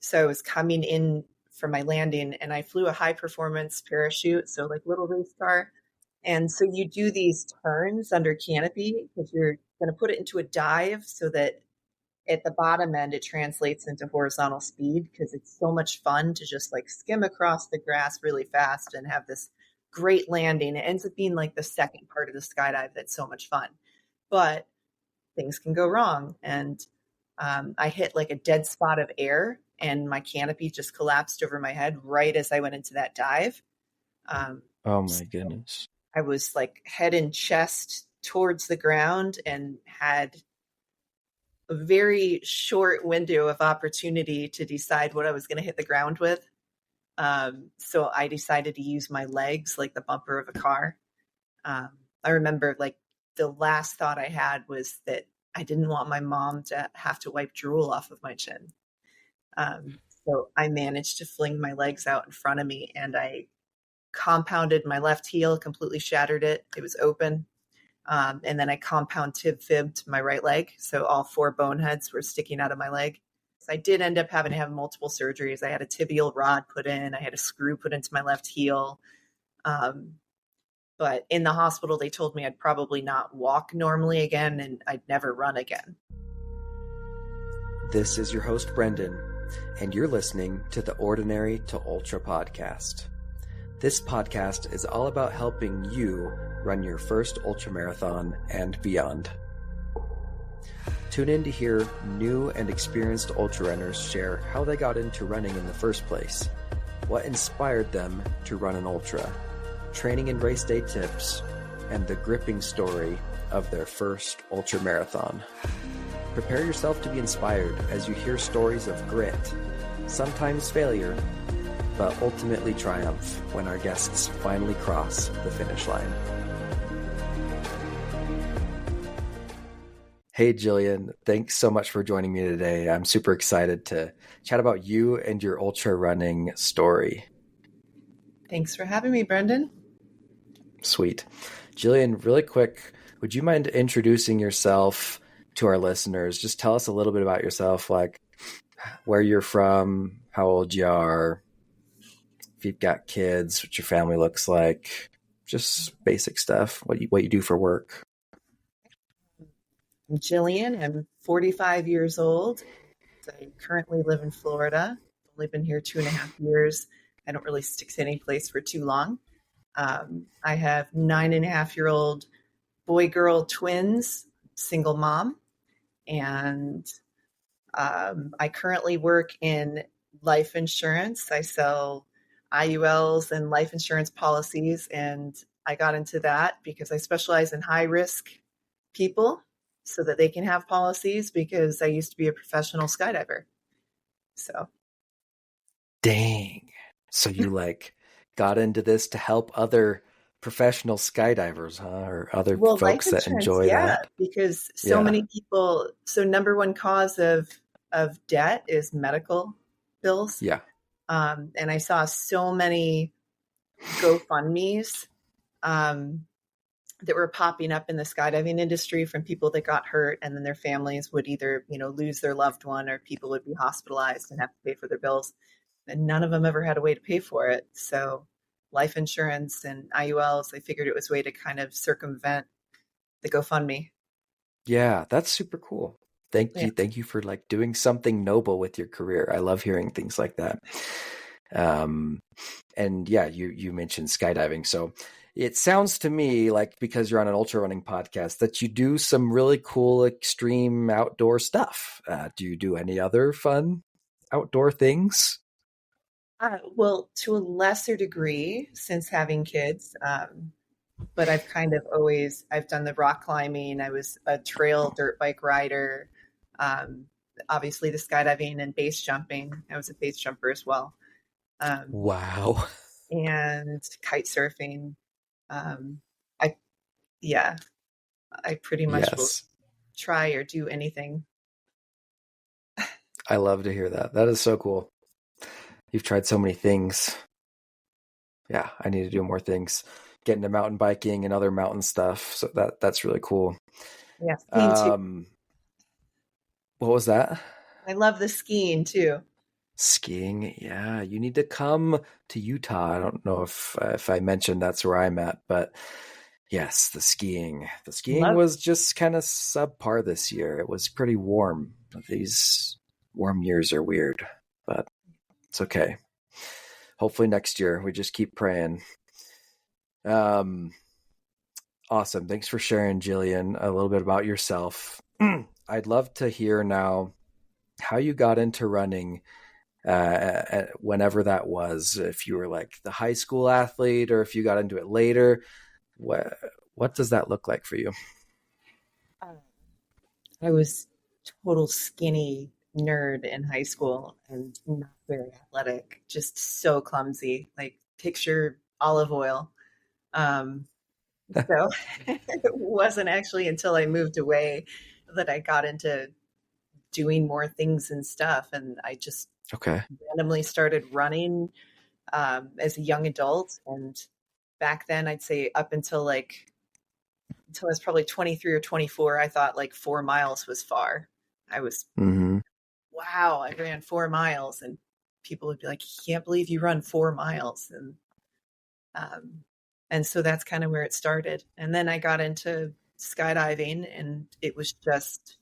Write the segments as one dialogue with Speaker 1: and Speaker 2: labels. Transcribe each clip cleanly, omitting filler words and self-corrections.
Speaker 1: So I was coming in for my landing and I flew a high performance parachute. So like little race car. And so you do these turns under canopy because you're going to put it into a dive so that at the bottom end, it translates into horizontal speed because it's so much fun to just like skim across the grass really fast and have this great landing. It ends up being like the second part of the skydive that's so much fun. But things can go wrong. And I hit like a dead spot of air and my canopy just collapsed over my head right as I went into that dive.
Speaker 2: Oh my goodness.
Speaker 1: I was like head and chest towards the ground and had a very short window of opportunity to decide what I was going to hit the ground with. So I decided to use my legs like the bumper of a car. I remember like the last thought I had was that I didn't want my mom to have to wipe drool off of my chin. So I managed to fling my legs out in front of me and I compounded my left heel, completely shattered it. It was open. And then I compound fibbed my right leg. So all 4 bone heads were sticking out of my leg. So I did end up having to have multiple surgeries. I had a tibial rod put in. I had a screw put into my left heel. But in the hospital, they told me I'd probably not walk normally again and I'd never run again.
Speaker 2: This is your host, Brendan, and you're listening to the Ordinary to Ultra podcast. This podcast is all about helping you run your first ultramarathon and beyond. Tune in to hear new and experienced ultra runners share how they got into running in the first place, what inspired them to run an ultra, training and race day tips, and the gripping story of their first ultramarathon. Prepare yourself to be inspired as you hear stories of grit, sometimes failure, but ultimately triumph when our guests finally cross the finish line. Hey, Gillian, thanks so much for joining me today. I'm super excited to chat about you and your ultra running story.
Speaker 1: Thanks for having me, Brendan.
Speaker 2: Sweet. Gillian, really quick, would you mind introducing yourself to our listeners? Just tell us a little bit about yourself, like where you're from, how old you are, if you've got kids, what your family looks like, just basic stuff, what you do for work.
Speaker 1: I'm Gillian. I'm 45 years old. I currently live in Florida. I've only been here 2.5 years. I don't really stick to any place for too long. I have 9.5-year-old boy-girl twins, single mom, and I currently work in life insurance. I sell IULs and life insurance policies, and I got into that because I specialize in high-risk people so that they can have policies because I used to be a professional skydiver. So.
Speaker 2: Dang. So you got into this to help other professional skydivers, huh? Or other folks that enjoy that?
Speaker 1: Because so many people, so number one cause of debt is medical bills.
Speaker 2: Yeah.
Speaker 1: And I saw so many GoFundMes that were popping up in the skydiving industry from people that got hurt, and then their families would either, lose their loved one or people would be hospitalized and have to pay for their bills. And none of them ever had a way to pay for it. So life insurance and IULs, I figured it was a way to kind of circumvent the GoFundMe.
Speaker 2: Yeah, that's super cool. Thank you for doing something noble with your career. I love hearing things like that. And yeah, you mentioned skydiving. So it sounds to me like, because you're on an ultra running podcast, that you do some really cool, extreme outdoor stuff. Do you do any other fun outdoor things?
Speaker 1: Well, to a lesser degree since having kids, but I've kind of I've done the rock climbing. I was a trail dirt bike rider. Obviously the skydiving and base jumping. I was a base jumper as well.
Speaker 2: Wow.
Speaker 1: And kite surfing. I pretty much will try or do anything.
Speaker 2: I love to hear that. That is so cool. You've tried so many things. Yeah, I need to do more things. Get into mountain biking and other mountain stuff. So that's really cool.
Speaker 1: Yeah, skiing too.
Speaker 2: What was that?
Speaker 1: I love the skiing too.
Speaker 2: Skiing, yeah, you need to come to Utah. I don't know if I mentioned that's where I'm at, but yes, the skiing. The skiing
Speaker 1: Love.
Speaker 2: was just kind of subpar this year. It was pretty warm. These warm years are weird, but it's okay. Hopefully next year. We just keep praying. Um, awesome. Thanks for sharing, Gillian, a little bit about yourself. I'd love to hear now how you got into running, whenever that was. If you were like the high school athlete, or if you got into it later. What does that look like for you?
Speaker 1: Um, I was total skinny nerd in high school and not very athletic, just so clumsy, like picture olive oil. Um, so it wasn't actually until I moved away that I got into doing more things and stuff. And I just
Speaker 2: Okay.
Speaker 1: randomly started running as a young adult. And back then, I'd say up until I was probably 23 or 24, I thought like 4 miles was far. I was,
Speaker 2: Mm-hmm.
Speaker 1: wow, I ran 4 miles. And people would be like, can't believe you run 4 miles. Um, and so that's kind of where it started. And then I got into skydiving, and it was just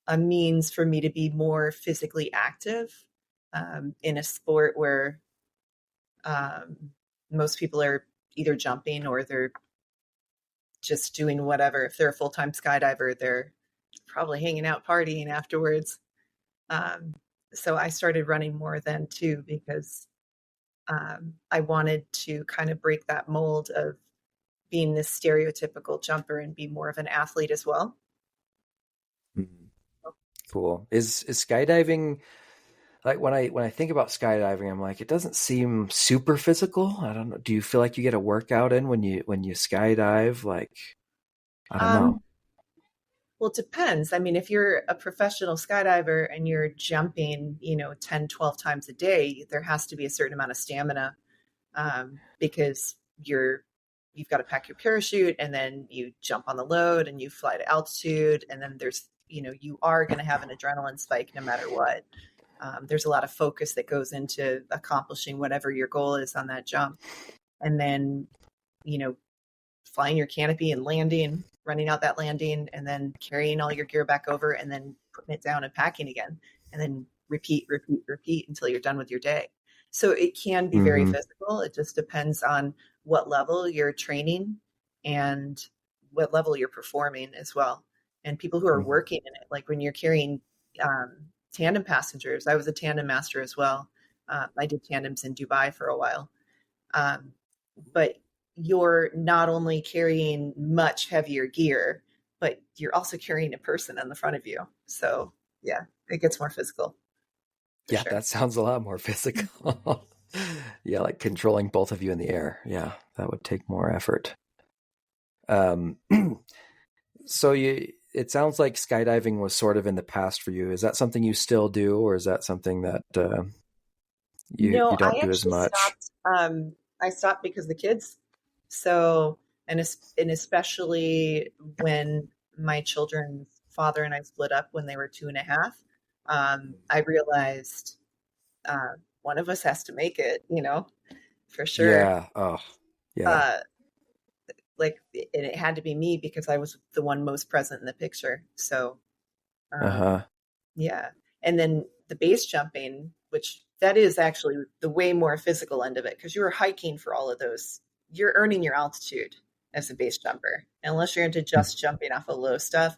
Speaker 1: a means for me to be more physically active in a sport where um, most people are either jumping or they're just doing whatever. If they're a full-time skydiver, they're probably hanging out partying afterwards. Um, so I started running more then too, because I wanted to kind of break that mold of being this stereotypical jumper and be more of an athlete as well.
Speaker 2: Cool. Is skydiving, like when I think about skydiving, I'm like, it doesn't seem super physical. I don't know. Do you feel like you get a workout in when you skydive? Like, I don't know.
Speaker 1: Um, well, it depends. I mean, if you're a professional skydiver and you're jumping, 10, 12 times a day, there has to be a certain amount of stamina because you've got to pack your parachute, and then you jump on the load and you fly to altitude. And then you are going to have an adrenaline spike no matter what. There's a lot of focus that goes into accomplishing whatever your goal is on that jump. And then, you know, flying your canopy and landing, running out that landing, and then carrying all your gear back over, and then putting it down and packing again, and then repeat, repeat, repeat until you're done with your day. So it can be very
Speaker 2: Mm-hmm.
Speaker 1: physical. It just depends on what level you're training and what level you're performing as well. And people who are
Speaker 2: Mm-hmm.
Speaker 1: working in it, like when you're carrying um, tandem passengers, I was a tandem master as well. I did tandems in Dubai for a while. Um, but you're not only carrying much heavier gear, but you're also carrying a person in the front of you. So yeah, it gets more physical for
Speaker 2: Yeah,
Speaker 1: sure.
Speaker 2: that sounds a lot more physical. Yeah, like controlling both of you in the air. Yeah, that would take more effort. Um, so it sounds like skydiving was sort of in the past for you. Is that something you still do, or is that something that you
Speaker 1: No,
Speaker 2: don't
Speaker 1: I
Speaker 2: do as
Speaker 1: actually
Speaker 2: much?
Speaker 1: stopped. I stopped because of the kids. So, and especially when my children's father and I split up when they were 2.5, I realized one of us has to make it, for sure.
Speaker 2: Yeah. Oh, yeah.
Speaker 1: Uh, and it had to be me because I was the one most present in the picture. So, um,
Speaker 2: Uh-huh.
Speaker 1: yeah. And then the base jumping, which that is actually the way more physical end of it, because you were hiking for all of those. You're earning your altitude as a base jumper, unless you're into just jumping off of low stuff.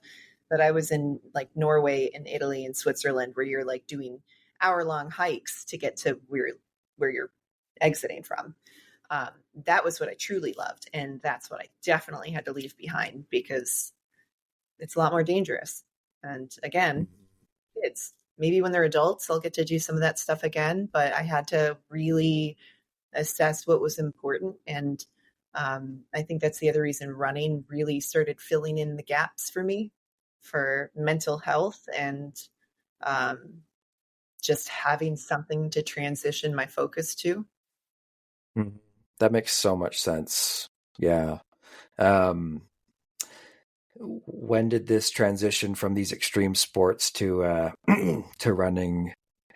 Speaker 1: But I was in like Norway and Italy and Switzerland, where you're like doing hour-long hikes to get to where you're exiting from. Um, that was what I truly loved. And that's what I definitely had to leave behind because it's a lot more dangerous. And again, kids, maybe when they're adults, they'll get to do some of that stuff again. But I had to really assess what was important. And I think that's the other reason running really started filling in the gaps for me for mental health and um, just having something to transition my focus to.
Speaker 2: Mhm. That makes so much sense. Yeah. Um, when did this transition from these extreme sports to to running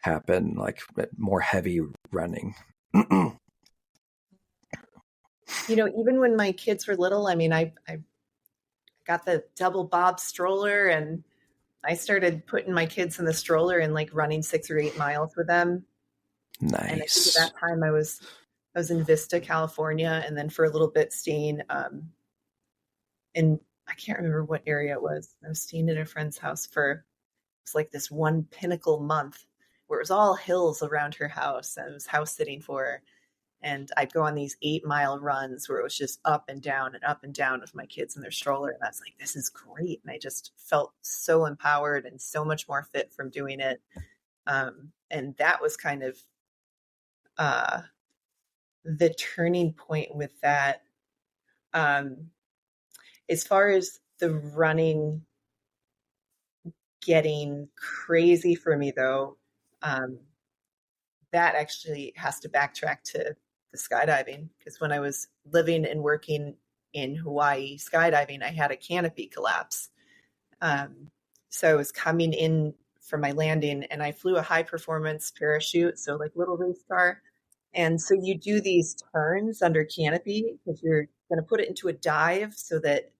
Speaker 2: happen, like more heavy running?
Speaker 1: Even when my kids were little, I got the double bob stroller, and I started putting my kids in the stroller and like running 6 or 8 miles with them. And I think at
Speaker 2: Nice.
Speaker 1: that time I was in Vista, California, and then for a little bit staying in, I can't remember what area it was. I was staying at a friend's house for, it was like this one pinnacle month where it was all hills around her house. And I was house sitting for her. And I'd go on these 8 mile runs where it was just up and down with my kids in their stroller. And I was like, this is great. And I just felt so empowered and so much more fit from doing it. And that was kind of uh, the turning point with that. As far as the running getting crazy for me, though, um, that actually has to backtrack to the skydiving, because when I was living and working in Hawaii skydiving, I had a canopy collapse. Um, so I was coming in for my landing, and I flew a high performance parachute, so like little race car. And so you do these turns under canopy because you're going to put it into a dive so that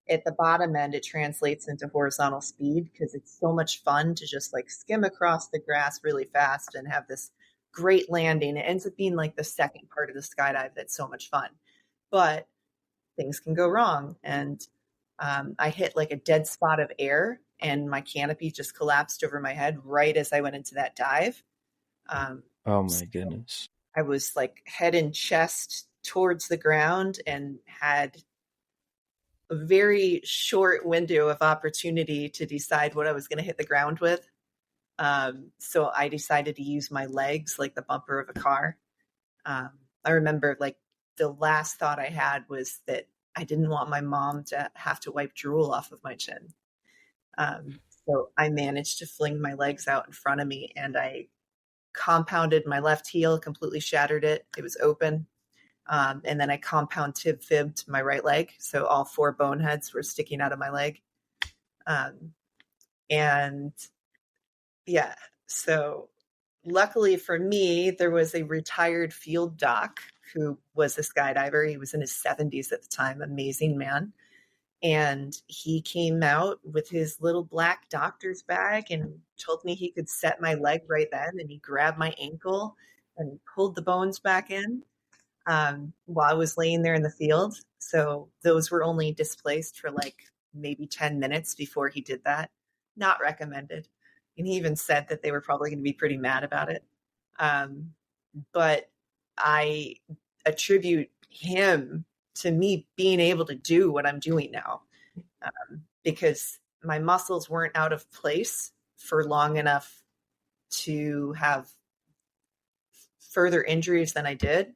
Speaker 1: at the bottom end it translates into horizontal speed, because it's so much fun to just like skim across the grass really fast and have this great landing. It ends up being like the second part of the skydive that's so much fun, but things can go wrong. And I hit like a dead spot of air, and my canopy just collapsed over my head right as I went into that dive.
Speaker 2: Oh
Speaker 1: So
Speaker 2: my goodness.
Speaker 1: I was like head and chest towards the ground and had a very short window of opportunity to decide what I was going to hit the ground with. So I decided to use my legs like the bumper of a car. I remember like the last thought I had was that I didn't want my mom to have to wipe drool off of my chin. So I managed to fling my legs out in front of me, and I compounded my left heel, completely shattered it. It was open. And then I compound fibbed my right leg. So all 4 boneheads were sticking out of my leg. And yeah, so luckily for me, there was a retired field doc who was a skydiver. He was in his 70s at the time, amazing man. And he came out with his little black doctor's bag and told me he could set my leg right then. And he grabbed my ankle and pulled the bones back in while I was laying there in the field. So those were only displaced for like maybe 10 minutes before he did that. Not recommended. And he even said that they were probably going to be pretty mad about it. But I attribute him to me being able to do what I'm doing now, because my muscles weren't out of place for long enough to have further injuries than I did.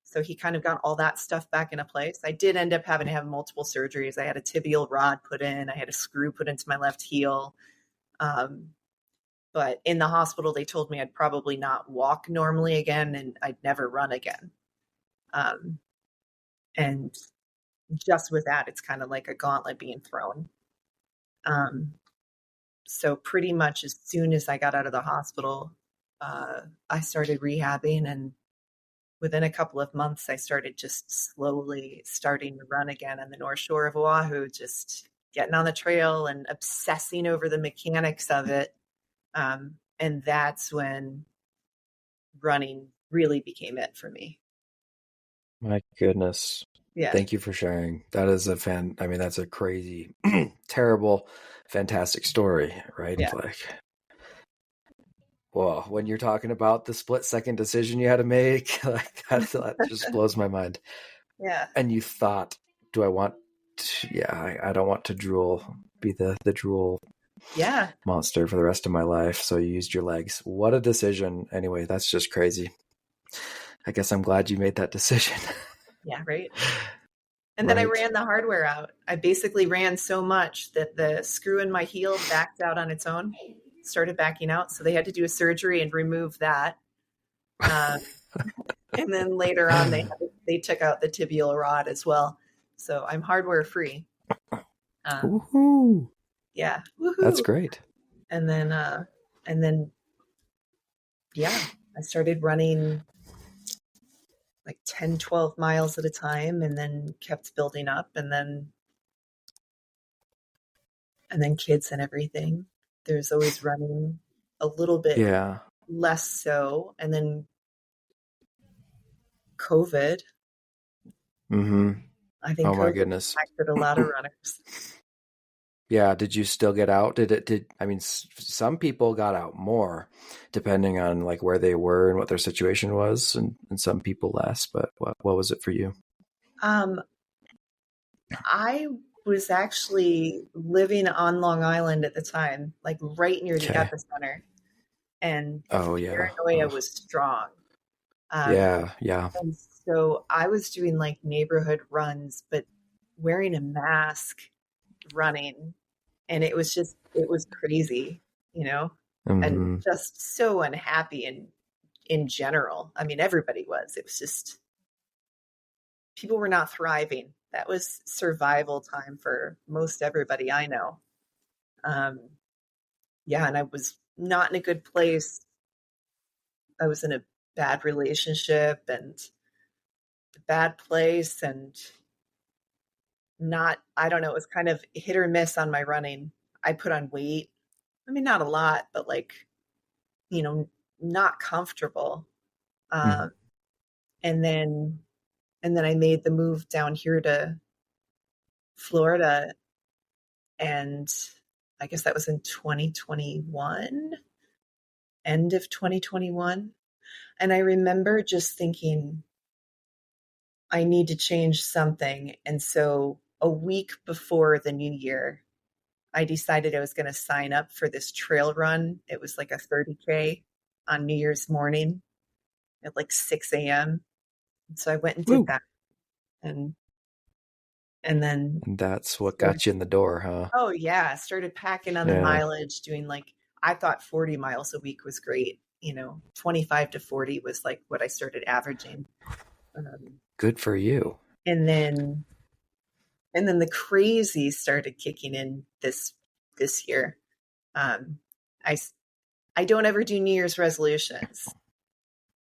Speaker 1: So he kind of got all that stuff back into place. I did end up having to have multiple surgeries. I had a tibial rod put in. I had a screw put into my left heel. But in the hospital, they told me I'd probably not walk normally again, and I'd never run again. And just with that, it's kind of like a gauntlet being thrown. So pretty much as soon as I got out of the hospital, I started rehabbing, and within a couple of months, I started just slowly starting to run again on the North Shore of Oahu, just getting on the trail and obsessing over the mechanics of it. And that's when running really became it for me.
Speaker 2: My goodness.
Speaker 1: Yeah.
Speaker 2: Thank you for sharing. That is that's a crazy, terrible, fantastic story, right?
Speaker 1: Yeah.
Speaker 2: Like, well, when you're talking about the split-second decision you had to make, like that just blows my mind.
Speaker 1: Yeah.
Speaker 2: And you thought, do I want to, I don't want to be the drool
Speaker 1: Yeah.
Speaker 2: monster for the rest of my life. So you used your legs. What a decision. Anyway, that's just crazy. I guess I'm glad you made that decision.
Speaker 1: Yeah. Right. And then I ran the hardware out. I basically ran so much that the screw in my heel backed out on its own, started backing out. So they had to do a surgery and remove that. And then later on, they took out the tibial rod as well. So I'm hardware free.
Speaker 2: Woohoo!
Speaker 1: Yeah.
Speaker 2: Woohoo! That's great.
Speaker 1: And then yeah, I started running like 10, 12 miles at a time and then kept building up and then kids and everything. There's always running a little bit
Speaker 2: Yeah.
Speaker 1: less so. And then COVID,
Speaker 2: Mm-hmm.
Speaker 1: I think
Speaker 2: Oh my
Speaker 1: COVID
Speaker 2: goodness.
Speaker 1: impacted a lot of runners.
Speaker 2: Yeah. Did you still get out? I mean, some people got out more depending on like where they were and what their situation was, and some people less. But what was it for you?
Speaker 1: Um, I was actually living on Long Island at the time, like right near the
Speaker 2: Okay.
Speaker 1: epicenter, and the
Speaker 2: Oh yeah.
Speaker 1: paranoia was strong. Um,
Speaker 2: Yeah. Yeah.
Speaker 1: and so I was doing like neighborhood runs, but wearing a mask running, and it was crazy, you know, and
Speaker 2: Mm-hmm.
Speaker 1: just so unhappy in general. I mean, everybody was. It was just people were not thriving. That was survival time for most everybody I know. Um, yeah, and I was not in a good place. I was in a bad relationship and a bad place and not, I don't know, it was kind of hit or miss on my running. I put on weight. I mean, not a lot, but like, you know, not comfortable.
Speaker 2: Mm-hmm.
Speaker 1: Um, and then, and then I made the move down here to Florida, and I guess that was in 2021, end of 2021. And I remember just thinking, I need to change something. And so a week before the new year, I decided I was going to sign up for this trail run. It was like a 30K on New Year's morning at like 6 a.m. And so I went and did
Speaker 2: Woo.
Speaker 1: that. And and then
Speaker 2: And that's what
Speaker 1: started,
Speaker 2: got you in the door, huh?
Speaker 1: oh yeah, started packing on the
Speaker 2: Yeah.
Speaker 1: mileage, doing like I thought 40 miles a week was great. 25 to 40 was like what I started averaging. Um,
Speaker 2: Good for you.
Speaker 1: and then and then the crazy started kicking in this year. Um, I I don't ever do New Year's resolutions.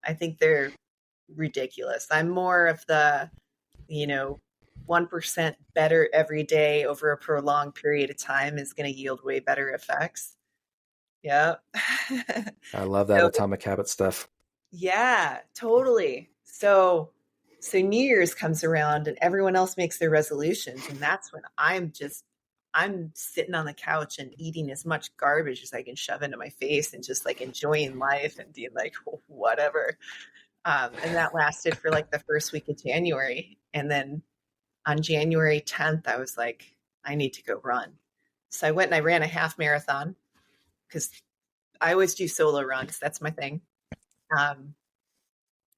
Speaker 1: I think they're ridiculous. I'm more of the, you know, 1% better every day over a prolonged period of time is going to yield way better effects. Yeah.
Speaker 2: I love that
Speaker 1: So,
Speaker 2: atomic habit stuff.
Speaker 1: yeah, totally. So New Year's comes around and everyone else makes their resolutions, and that's when I'm sitting on the couch and eating as much garbage as I can shove into my face and just like enjoying life and being like whatever. And that lasted for like the first week of January. And then on January 10th, I was like, I need to go run. So I went and I ran a half marathon because I always do solo runs. That's my thing. Um,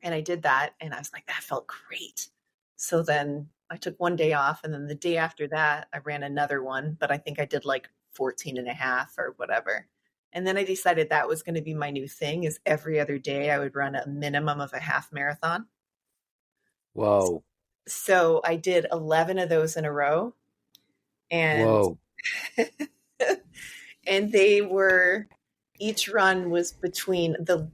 Speaker 1: and I did that and I was like, that felt great. So then I took one day off. And then the day after that, I ran another one, but I think I did like 14 and a half or whatever. And then I decided that was going to be my new thing is every other day I would run a minimum of a half marathon.
Speaker 2: Whoa.
Speaker 1: So I did 11 of those in a row, and
Speaker 2: Whoa.
Speaker 1: and they were each run was between the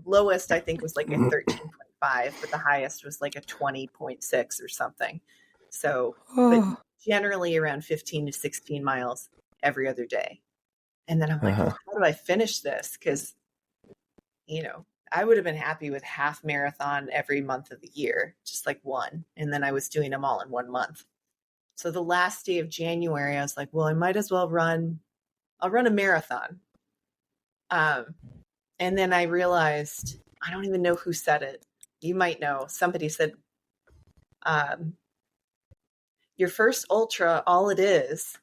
Speaker 1: lowest I think was like a 13.5, but the highest was like a 20.6 or something. So, but
Speaker 2: Oh.
Speaker 1: generally around 15 to 16 miles every other day. And then I'm like,
Speaker 2: Uh-huh.
Speaker 1: well, how do I finish this? Because, I would have been happy with half marathon every month of the year, just like one. And then I was doing them all in 1 month. So the last day of January, I was like, well, I might as well I'll run a marathon. Um, and then I realized, I don't even know who said it. You might know. Somebody said, um, your first ultra, all it is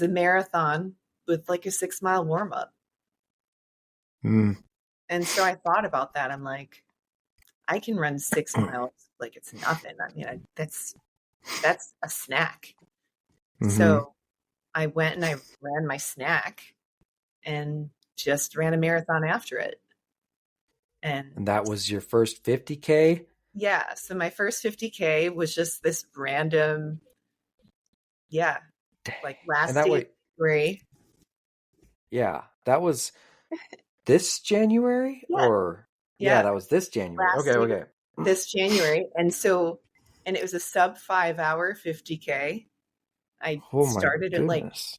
Speaker 1: a marathon with like a 6 mile warm up.
Speaker 2: Mm.
Speaker 1: And so I thought about that. I'm like, I can run 6 miles like it's nothing. I mean, that's a snack.
Speaker 2: Mm-hmm.
Speaker 1: So I went and I ran my snack and just ran a marathon after it. And
Speaker 2: And that was your first 50K?
Speaker 1: yeah, so my first 50K was just this random, yeah, like
Speaker 2: And
Speaker 1: last
Speaker 2: that
Speaker 1: day of
Speaker 2: way,
Speaker 1: January.
Speaker 2: yeah, that was this January
Speaker 1: Yeah.
Speaker 2: or
Speaker 1: Yeah.
Speaker 2: that was this January.
Speaker 1: Last year,
Speaker 2: Okay.
Speaker 1: this January. And it was a sub 5 hour 50K. I
Speaker 2: Oh my
Speaker 1: started at
Speaker 2: goodness.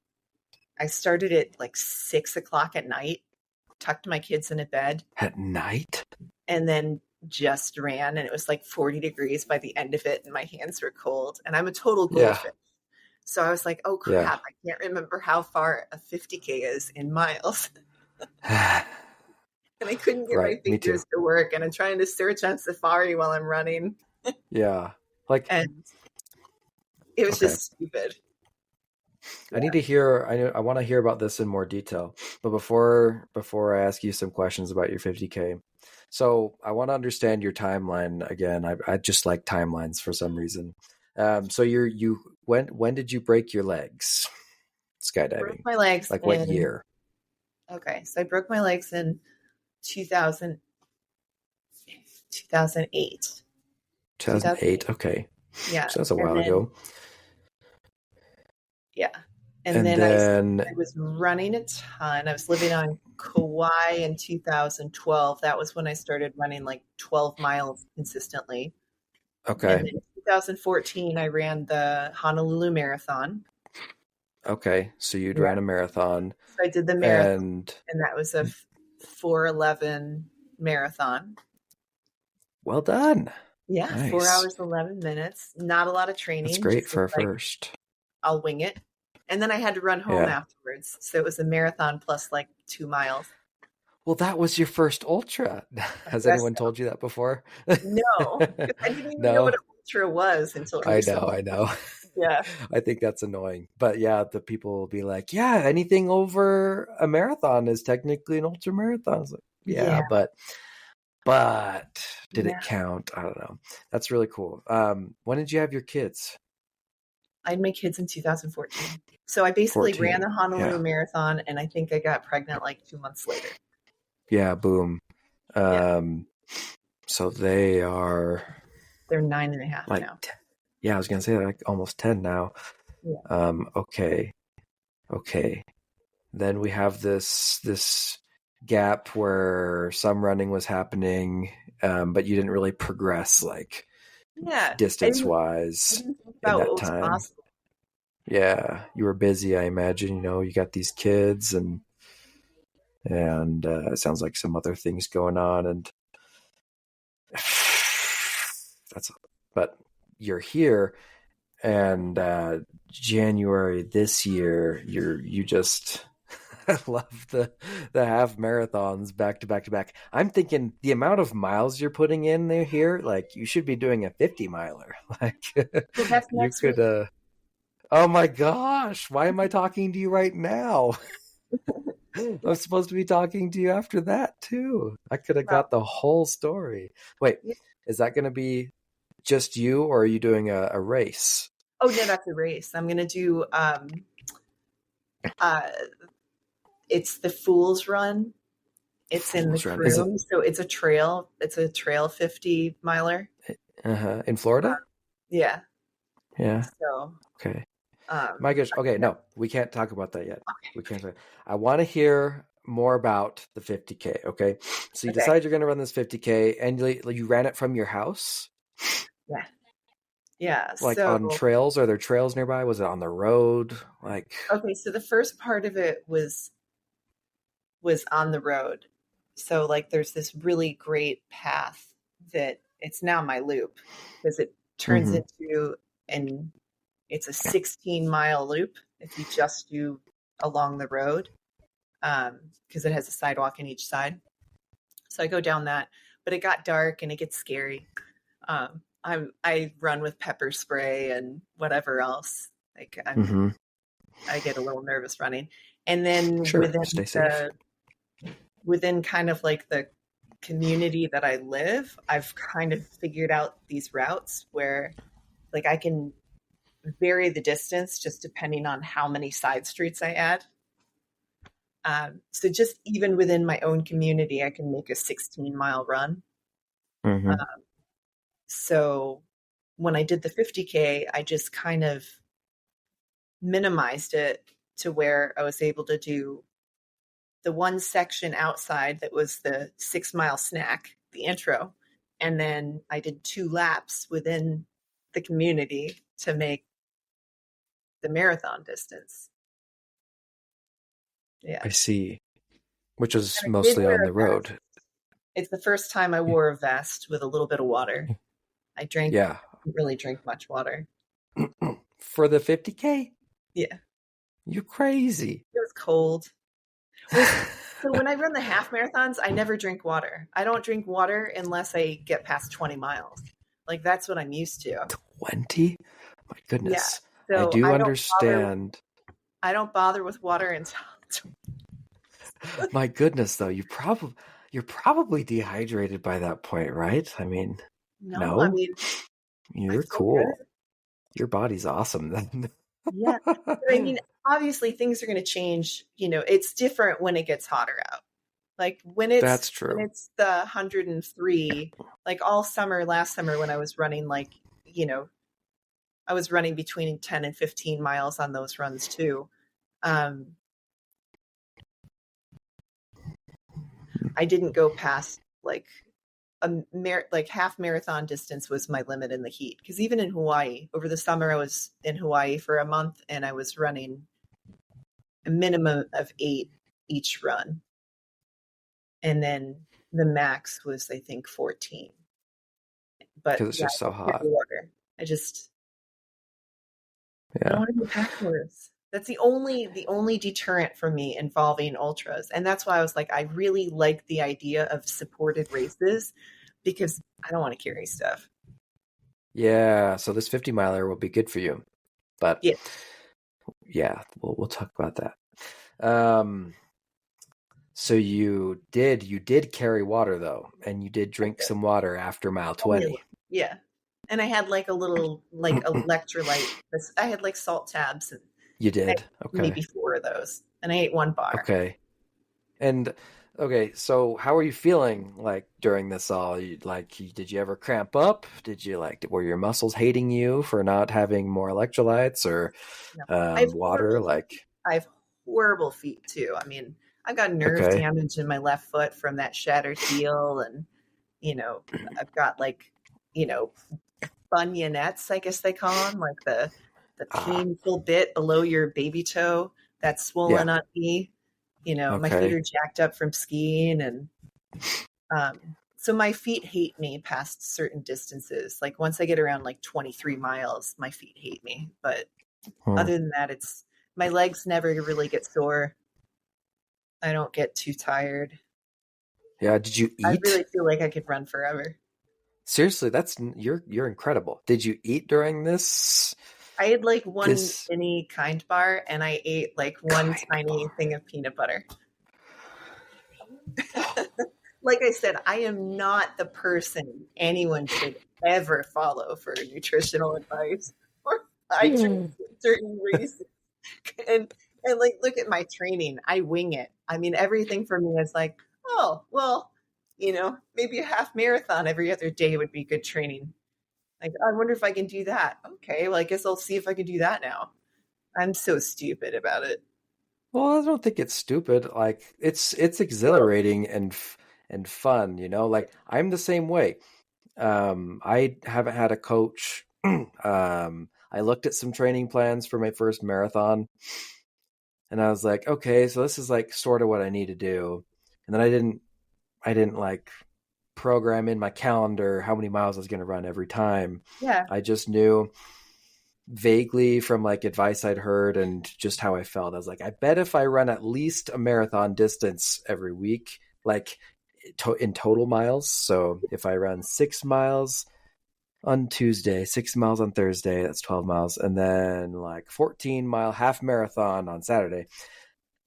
Speaker 1: like 6 o'clock at night, tucked my kids into bed,
Speaker 2: At night?
Speaker 1: and then just ran. And it was like 40 degrees by the end of it. And my hands were cold. And I'm a total
Speaker 2: Yeah.
Speaker 1: goldfish. So I was like, oh
Speaker 2: Yeah.
Speaker 1: crap, I can't remember how far a 50K is in miles. And I couldn't get my
Speaker 2: Right. Me too.
Speaker 1: fingers to work. And I'm trying to search on Safari while I'm running.
Speaker 2: Yeah. Like,
Speaker 1: And it was
Speaker 2: okay.
Speaker 1: just stupid.
Speaker 2: I need to hear, I want to hear about this in more detail. But before I ask you some questions about your 50K, so I want to understand your timeline again. I just like timelines for some reason. So when did you break your legs skydiving?
Speaker 1: Broke my legs
Speaker 2: like what year?
Speaker 1: Okay, so I broke my legs in 2008.
Speaker 2: 2008. Okay.
Speaker 1: Yeah.
Speaker 2: So that's a while ago.
Speaker 1: Yeah. And then I was running a ton. I was living on Kauai in 2012. That was when I started running like 12 miles consistently.
Speaker 2: Okay.
Speaker 1: And in 2014, I ran the Honolulu Marathon.
Speaker 2: Okay. So you'd ran a marathon.
Speaker 1: So I did the marathon, and that was a 4:11 marathon.
Speaker 2: Well done.
Speaker 1: Yeah.
Speaker 2: Nice.
Speaker 1: 4 hours, 11 minutes. Not a lot of training.
Speaker 2: That's great for a first.
Speaker 1: I'll wing it. And then I had to run home afterwards. So it was a marathon plus like 2 miles.
Speaker 2: Well, that was your first ultra. Has anyone told you that before?
Speaker 1: No. I didn't even know what an ultra was until recently.
Speaker 2: I know.
Speaker 1: Yeah.
Speaker 2: I think that's annoying. But yeah, the people will be like, yeah, anything over a marathon is technically an ultra marathon. I was like, yeah. but did it count? I don't know. That's really cool. When did you have your kids?
Speaker 1: I had my kids in 2014. So I basically ran the Honolulu Marathon, and I think I got pregnant like 2 months later.
Speaker 2: Yeah, boom. So they're
Speaker 1: 9.5
Speaker 2: like,
Speaker 1: now.
Speaker 2: Yeah, I was gonna say like almost 10 now.
Speaker 1: Yeah.
Speaker 2: Okay. Then we have this gap where some running was happening, but you didn't really progress like distance wise in that time. Possible. Yeah, you were busy, I imagine. You know, you got these kids, and it sounds like some other things going on, and but you're here, and January this year, you just I love the half marathons back to back to back. I'm thinking the amount of miles you're putting in there here, like you should be doing a 50 miler. Like you could. Oh my gosh! Why am I talking to you right now? I'm supposed to be talking to you after that too. I could have got the whole story. Wait, is that going to be just you, or are you doing a race?
Speaker 1: Oh no, that's a race. I'm going to do. It's the Fool's Run. It's in the Croom, so it's a trail. It's a trail 50 miler.
Speaker 2: In Florida.
Speaker 1: Yeah.
Speaker 2: So okay. My gosh. Okay, no, we can't talk about that yet. Okay. We can't. I want to hear more about the 50K. Okay, so you decide you're going to run this 50K, and you ran it from your house.
Speaker 1: Yeah.
Speaker 2: Like on trails? Are there trails nearby? Was it on the road? Like
Speaker 1: okay, so the first part of it was on the road. So like there's this really great path that it's now my loop because it turns into it's a 16-mile loop if you just do along the road because it has a sidewalk in each side. So I go down that, but it got dark and it gets scary. I run with pepper spray and whatever else. Like I get a little nervous running, and then within kind of like the community that I live, I've kind of figured out these routes where like I can vary the distance just depending on how many side streets I add. So just even within my own community, I can make a 16-mile run. So when I did the 50K, I just kind of minimized it to where I was able to do the one section outside that was the 6-mile snack, the intro. And then I did 2 laps within the community to make the marathon distance. Yeah.
Speaker 2: I see. Which was
Speaker 1: And I did
Speaker 2: mostly
Speaker 1: wear
Speaker 2: on the
Speaker 1: a vest.
Speaker 2: road.
Speaker 1: It's the first time I wore a vest with a little bit of water. I didn't really drink much water.
Speaker 2: For the 50K?
Speaker 1: Yeah.
Speaker 2: You're crazy.
Speaker 1: It was cold. So when I run the half marathons, I never drink water. I don't drink water unless I get past 20 miles. Like, that's what I'm used to.
Speaker 2: 20? My goodness.
Speaker 1: Yeah. So
Speaker 2: I do understand.
Speaker 1: I don't bother with water until.
Speaker 2: My goodness, though, you're probably dehydrated by that point, right? I mean, no?
Speaker 1: I mean,
Speaker 2: you're cool. Good. Your body's awesome then.
Speaker 1: Yeah. But I mean, obviously things are going to change. It's different when it gets hotter out. Like
Speaker 2: that's true.
Speaker 1: When it's the 103, like all summer, last summer when I was running, I was running between 10 and 15 miles on those runs too. I didn't go past half marathon distance was my limit in the heat. Because even in Hawaii, over the summer, I was in Hawaii for a month and I was running a minimum of 8 each run. And then the max was, I think, 14. But
Speaker 2: because it's just so hot.
Speaker 1: I don't want to go backwards. That's the only deterrent for me involving ultras. And that's why I was like, I really like the idea of supported races because I don't want to carry stuff.
Speaker 2: Yeah. So this 50 miler will be good for you. But yeah, we'll talk about that. So you did carry water though, and you did drink some water after mile 20.
Speaker 1: Yeah. And I had like a little electrolyte. I had like salt tabs. And
Speaker 2: you did? Okay.
Speaker 1: Maybe 4 of those. And I ate 1 bar.
Speaker 2: Okay. And so how are you feeling like during this all? Did you ever cramp up? Were your muscles hating you for not having more electrolytes or water?
Speaker 1: I have horrible feet too. I mean, I've got nerve damage in my left foot from that shattered heel. And, I've got bunionettes, I guess they call them, like the painful bit below your baby toe that's swollen on me. My feet are jacked up from skiing. And so my feet hate me past certain distances. Like once I get around 23 miles, my feet hate me. But other than that, my legs never really get sore. I don't get too tired.
Speaker 2: Yeah. Did you eat?
Speaker 1: I really feel like I could run forever.
Speaker 2: Seriously, you're incredible. Did you eat during this?
Speaker 1: I had one mini Kind bar and I ate one tiny thing of peanut butter. Like I said, I am not the person anyone should ever follow for nutritional advice or certain races. And look at my training. I wing it. I mean, everything for me is oh, well, maybe a half marathon every other day would be good training. I wonder if I can do that. Okay, well, I guess I'll see if I can do that now. I'm so stupid about it.
Speaker 2: Well, I don't think it's stupid. It's exhilarating and fun, I'm the same way. I haven't had a coach. I looked at some training plans for my first marathon and I was like, okay, so this is sort of what I need to do. And then I didn't program in my calendar how many miles I was going to run every time.
Speaker 1: Yeah.
Speaker 2: I just knew vaguely from advice I'd heard and just how I felt. I was like, I bet if I run at least a marathon distance every week, in total miles. So if I run 6 miles on Tuesday, 6 miles on Thursday, that's 12 miles. And then 14-mile half marathon on Saturday,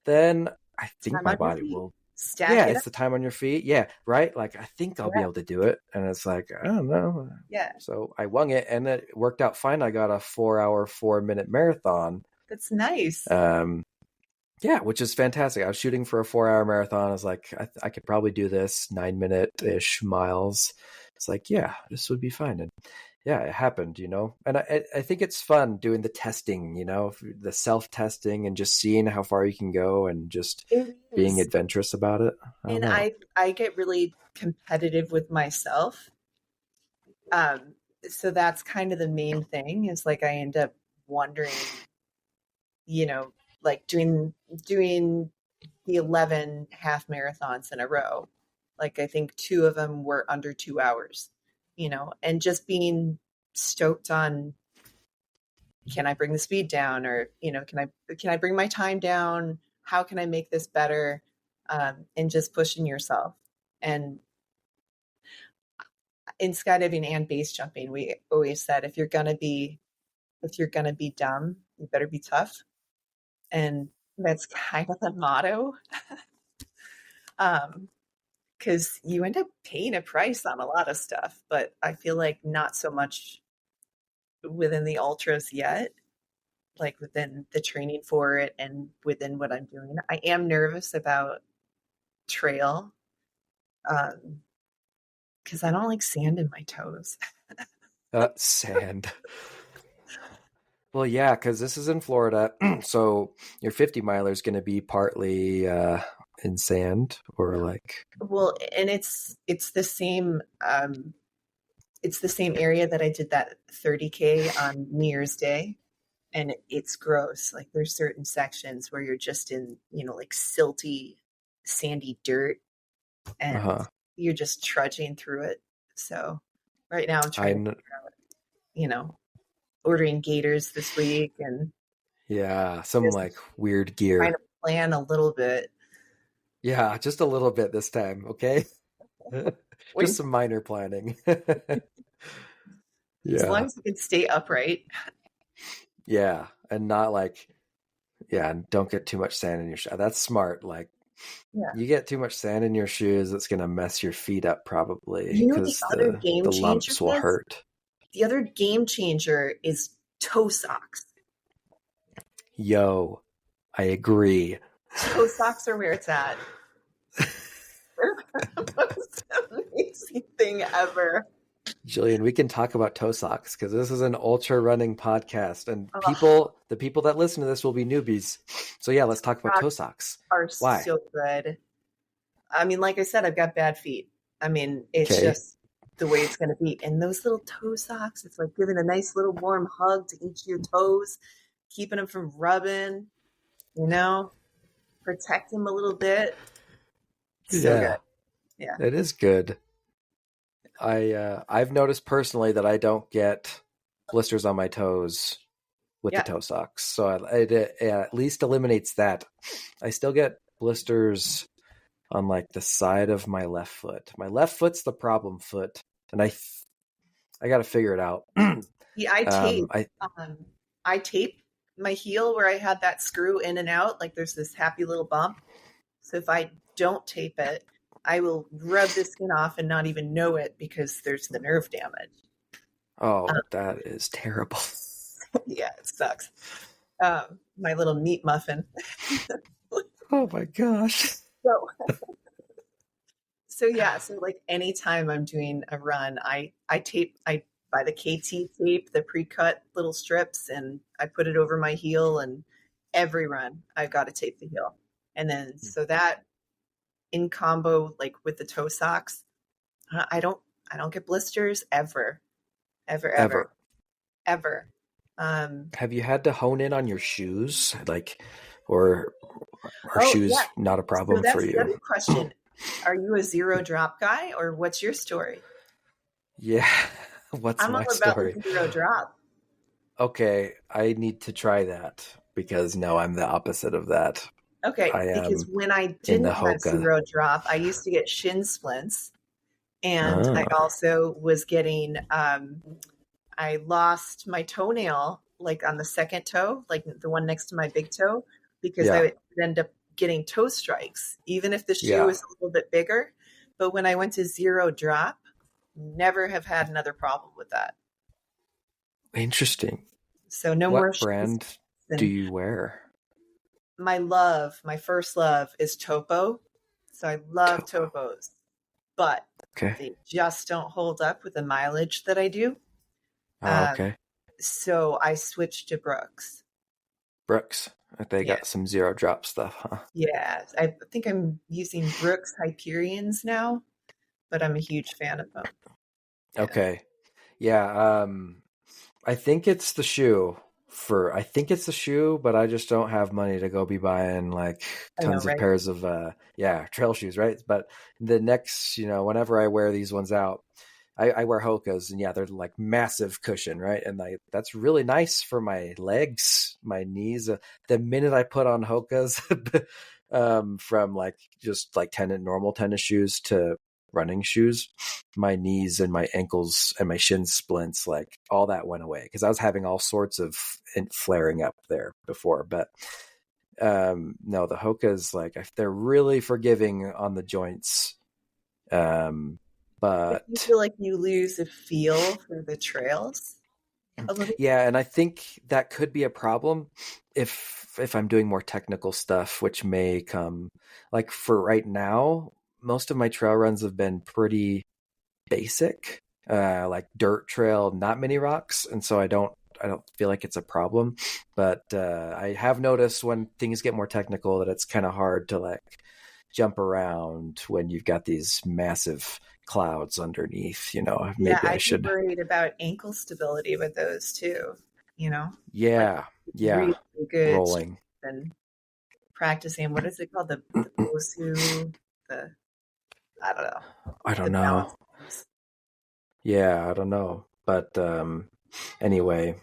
Speaker 2: then I think my body will. It's the time on your feet. Yeah, right? I think I'll be able to do it. And it's I don't know.
Speaker 1: Yeah.
Speaker 2: So I wung it and it worked out fine. I got a 4-hour, 4-minute marathon.
Speaker 1: That's nice.
Speaker 2: Yeah, which is fantastic. I was shooting for a 4-hour marathon. I was like, I could probably do this 9-minute-ish miles. It's yeah, this would be fine. yeah, it happened, and I think it's fun doing the testing, the self-testing and just seeing how far you can go and just
Speaker 1: It
Speaker 2: being
Speaker 1: is.
Speaker 2: adventurous about it. I don't
Speaker 1: And
Speaker 2: know.
Speaker 1: I get really competitive with myself. Um, so that's kind of the main thing is like I end up wondering, you know, like doing the 11 half marathons in a row. Like I think two of them were under 2 hours, and just being stoked on, can I bring the speed down, or, can I bring my time down? How can I make this better? And just pushing yourself. And in skydiving and base jumping, we always said, if you're gonna be dumb, you better be tough. And that's kind of the motto. Because you end up paying a price on a lot of stuff, but I feel like not so much within the ultras yet, like within the training for it and within what I'm doing. I am nervous about trail, because I don't like sand in my toes.
Speaker 2: Sand. Well, yeah, because this is in Florida, so your 50 miler is going to be partly in sand or like.
Speaker 1: Well, and it's the same. It's the same area that I did that 30K on New Year's Day, and it's gross. Like there's certain sections where you're just in, like silty, sandy dirt, and
Speaker 2: Uh-huh.
Speaker 1: you're just trudging through it. So right now I'm
Speaker 2: I
Speaker 1: trying to figure out, ordering gaiters this week and
Speaker 2: Yeah, some
Speaker 1: just
Speaker 2: like weird
Speaker 1: trying
Speaker 2: gear.
Speaker 1: to plan a little bit.
Speaker 2: Yeah, just a little bit this time, okay? Just
Speaker 1: When,
Speaker 2: some minor planning.
Speaker 1: as long
Speaker 2: Yeah.
Speaker 1: as you can stay upright.
Speaker 2: Yeah, and not like, yeah, and don't get too much sand in your shoe. That's smart. Like,
Speaker 1: Yeah.
Speaker 2: you get too much sand in your shoes, it's gonna mess your feet up probably
Speaker 1: The
Speaker 2: because
Speaker 1: other
Speaker 2: the
Speaker 1: game changer
Speaker 2: lumps will
Speaker 1: is?
Speaker 2: hurt.
Speaker 1: The other game changer is toe socks.
Speaker 2: Yo, I agree.
Speaker 1: Toe socks are where it's at. They're the most amazing thing ever.
Speaker 2: Gillian, we can talk about toe socks because this is an ultra running podcast, and
Speaker 1: Oh,
Speaker 2: the people that listen to this will be newbies. So yeah, let's talk about toe
Speaker 1: socks
Speaker 2: socks.
Speaker 1: are
Speaker 2: Why?
Speaker 1: so good. I mean, like I said, I've got bad feet. I mean, it's
Speaker 2: Okay.
Speaker 1: just the way it's going to be. And those little toe socks, it's like giving a nice little warm hug to each of your toes, keeping them from rubbing, you know, protect them a little bit. So good.
Speaker 2: Yeah,
Speaker 1: Yeah.
Speaker 2: it is good. I've noticed personally that I don't get blisters on my toes with the
Speaker 1: Yeah.
Speaker 2: toe socks, so it at least eliminates that. I still get blisters on like the side of my left foot. My left foot's the problem foot, and I got to figure it out.
Speaker 1: Yeah, I tape.
Speaker 2: I
Speaker 1: Um, I tape my heel where I had that screw in and out. Like there's this happy little bump. So if I don't tape it, I will rub the skin off and not even know it because there's the nerve damage.
Speaker 2: Oh, that is terrible.
Speaker 1: Yeah, it sucks. My little meat muffin.
Speaker 2: Oh my gosh.
Speaker 1: So, so yeah, so like anytime I'm doing a run, I buy the KT tape, the pre-cut little strips, and I put it over my heel, and every run I've got to tape the heel. And then so that in combo like with the toe socks, I don't get blisters ever, ever, ever,
Speaker 2: Ever.
Speaker 1: ever. Um,
Speaker 2: Have you had to hone in on your shoes? Like, or are
Speaker 1: oh yeah.
Speaker 2: shoes not a
Speaker 1: So
Speaker 2: problem for
Speaker 1: that's the
Speaker 2: you?
Speaker 1: other question. Are you a zero drop guy, or what's your story?
Speaker 2: Yeah. What's
Speaker 1: I'm
Speaker 2: my
Speaker 1: all about
Speaker 2: story?
Speaker 1: the zero drop.
Speaker 2: Okay, I need to try that because no, I'm the opposite of that.
Speaker 1: Okay,
Speaker 2: I
Speaker 1: because
Speaker 2: am
Speaker 1: when I
Speaker 2: in the
Speaker 1: didn't have
Speaker 2: Hoka.
Speaker 1: zero drop, I used to get shin splints, and I
Speaker 2: Ah,
Speaker 1: also was getting. I lost my toenail, like on the second toe, like the one next to my big toe, because I
Speaker 2: yeah,
Speaker 1: would end up getting toe strikes, even if the shoe
Speaker 2: yeah.
Speaker 1: was a little bit bigger. But when I went to zero drop, never have had another problem with that.
Speaker 2: Interesting.
Speaker 1: So no more
Speaker 2: What
Speaker 1: shoes.
Speaker 2: brand do
Speaker 1: And
Speaker 2: you wear?
Speaker 1: my first love is Topo. So I love
Speaker 2: Topo.
Speaker 1: Topos, but
Speaker 2: Okay.
Speaker 1: they just don't hold up with the mileage that I do.
Speaker 2: Oh, okay.
Speaker 1: So I switched to Brooks.
Speaker 2: Brooks. They
Speaker 1: Yeah.
Speaker 2: got some zero drop stuff, huh?
Speaker 1: Yeah. I think I'm using Brooks Hyperions now, but I'm a huge fan of them. Yeah.
Speaker 2: Okay. Yeah. I think it's the shoe but I just don't have money to go be buying like
Speaker 1: I know,
Speaker 2: tons of
Speaker 1: right?
Speaker 2: pairs of trail shoes, right? But the next, whenever I wear these ones out, I wear Hoka's, and yeah, they're like massive cushion, right? And that's really nice for my legs, my knees. The minute I put on Hoka's, from like just like normal tennis shoes to running shoes, my knees and my ankles and my shin splints, like all that went away because I was having all sorts of flaring up there before. But no, the Hoka's, like, they're really forgiving on the joints.
Speaker 1: But you
Speaker 2: But
Speaker 1: feel like you lose a feel for the trails a little.
Speaker 2: yeah, and I think that could be a problem if I'm doing more technical stuff, which may come. Like for right now, most of my trail runs have been pretty basic, like dirt trail, not many rocks, and so I don't feel like it's a problem. But I have noticed when things get more technical that it's kind of hard to like jump around when you've got these massive clouds underneath.
Speaker 1: Yeah,
Speaker 2: Maybe I
Speaker 1: I'd be
Speaker 2: should.
Speaker 1: worried about ankle stability with those too, like
Speaker 2: Yeah, yeah,
Speaker 1: really good
Speaker 2: rolling.
Speaker 1: and practicing. What is it called? The Bosu, the, I don't know,
Speaker 2: I don't
Speaker 1: the balance
Speaker 2: know.
Speaker 1: beams.
Speaker 2: Yeah, I don't know. But anyway,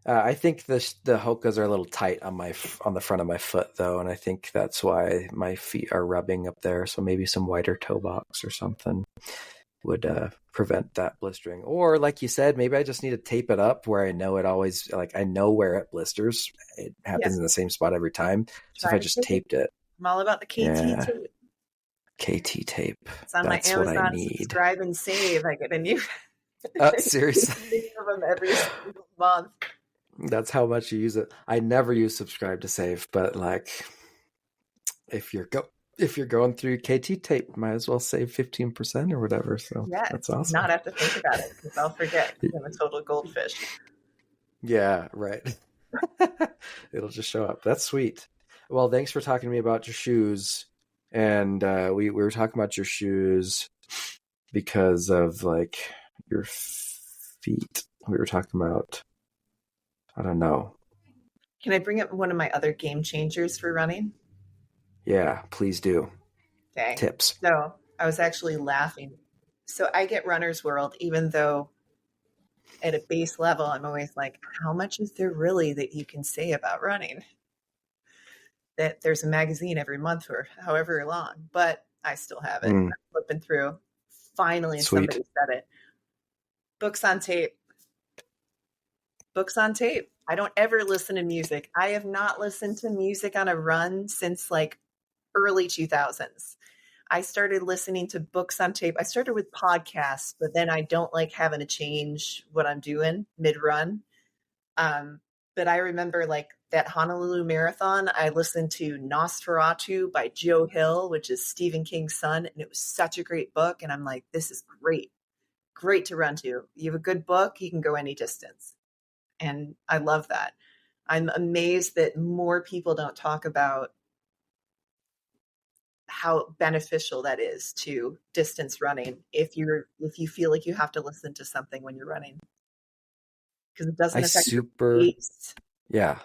Speaker 2: I think the Hokas are a little tight on on the front of my foot though, and I think that's why my feet are rubbing up there. So maybe some wider toe box or something would prevent that blistering. Or like you said, maybe I just need to tape it up where I know it always, like, I know where it blisters. It happens
Speaker 1: Yes,
Speaker 2: in the same spot every time. So if
Speaker 1: try
Speaker 2: I
Speaker 1: to
Speaker 2: just
Speaker 1: tape.
Speaker 2: taped it,
Speaker 1: I'm all about the KT
Speaker 2: yeah,
Speaker 1: tape.
Speaker 2: KT tape.
Speaker 1: It's on my
Speaker 2: That's what I
Speaker 1: Amazon
Speaker 2: need.
Speaker 1: subscribe and save. I get a new
Speaker 2: Seriously.
Speaker 1: of them every single month.
Speaker 2: That's how much you use it. I never use subscribe to save, but like if you're going through KT tape, might as well save 15% or whatever. So
Speaker 1: Yes,
Speaker 2: that's awesome.
Speaker 1: not have to think about it because I'll forget because I'm a total goldfish.
Speaker 2: Yeah, right. It'll just show up. That's sweet. Well, thanks for talking to me about your shoes. And we were talking about your shoes because of like your feet. We were talking about, I don't know.
Speaker 1: Can I bring up one of my other game changers for running?
Speaker 2: Yeah, please do.
Speaker 1: Okay.
Speaker 2: Tips.
Speaker 1: So I was actually laughing. So I get Runner's World, even though at a base level, I'm always like, how much is there really that you can say about running? That there's a magazine every month for however long, but I still have it. I'm flipping through. Finally,
Speaker 2: Sweet.
Speaker 1: somebody said it. Books on tape. Books on tape. I don't ever listen to music. I have not listened to music on a run since like early 2000s. I started listening to books on tape. I started with podcasts, but then I don't like having to change what I'm doing mid-run. But I remember like that Honolulu Marathon, I listened to Nosferatu by Joe Hill, which is Stephen King's son, and it was such a great book. And I'm like, this is great. Great to run to. You have a good book, you can go any distance. And I love that. I'm amazed that more people don't talk about how beneficial that is to distance running if you feel like you have to listen to something when you're running, because it doesn't affect your pace.
Speaker 2: Yeah.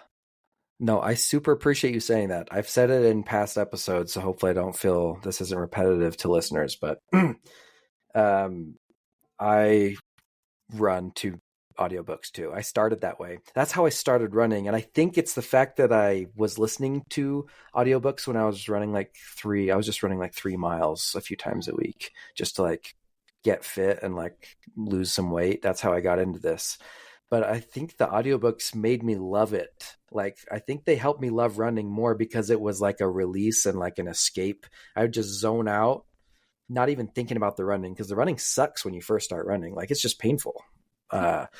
Speaker 2: No, I super appreciate you saying that. I've said it in past episodes, so hopefully I don't feel this isn't repetitive to listeners, but I run to audiobooks too. I started that way. That's how I started running. And I think it's the fact that I was listening to audiobooks when I was running I was just running like 3 miles a few times a week just to like get fit and like lose some weight. That's how I got into this. But I think the audiobooks made me love it. Like, I think they helped me love running more because it was like a release and like an escape. I would just zone out, not even thinking about the running, because the running sucks when you first start running. Like, it's just painful. But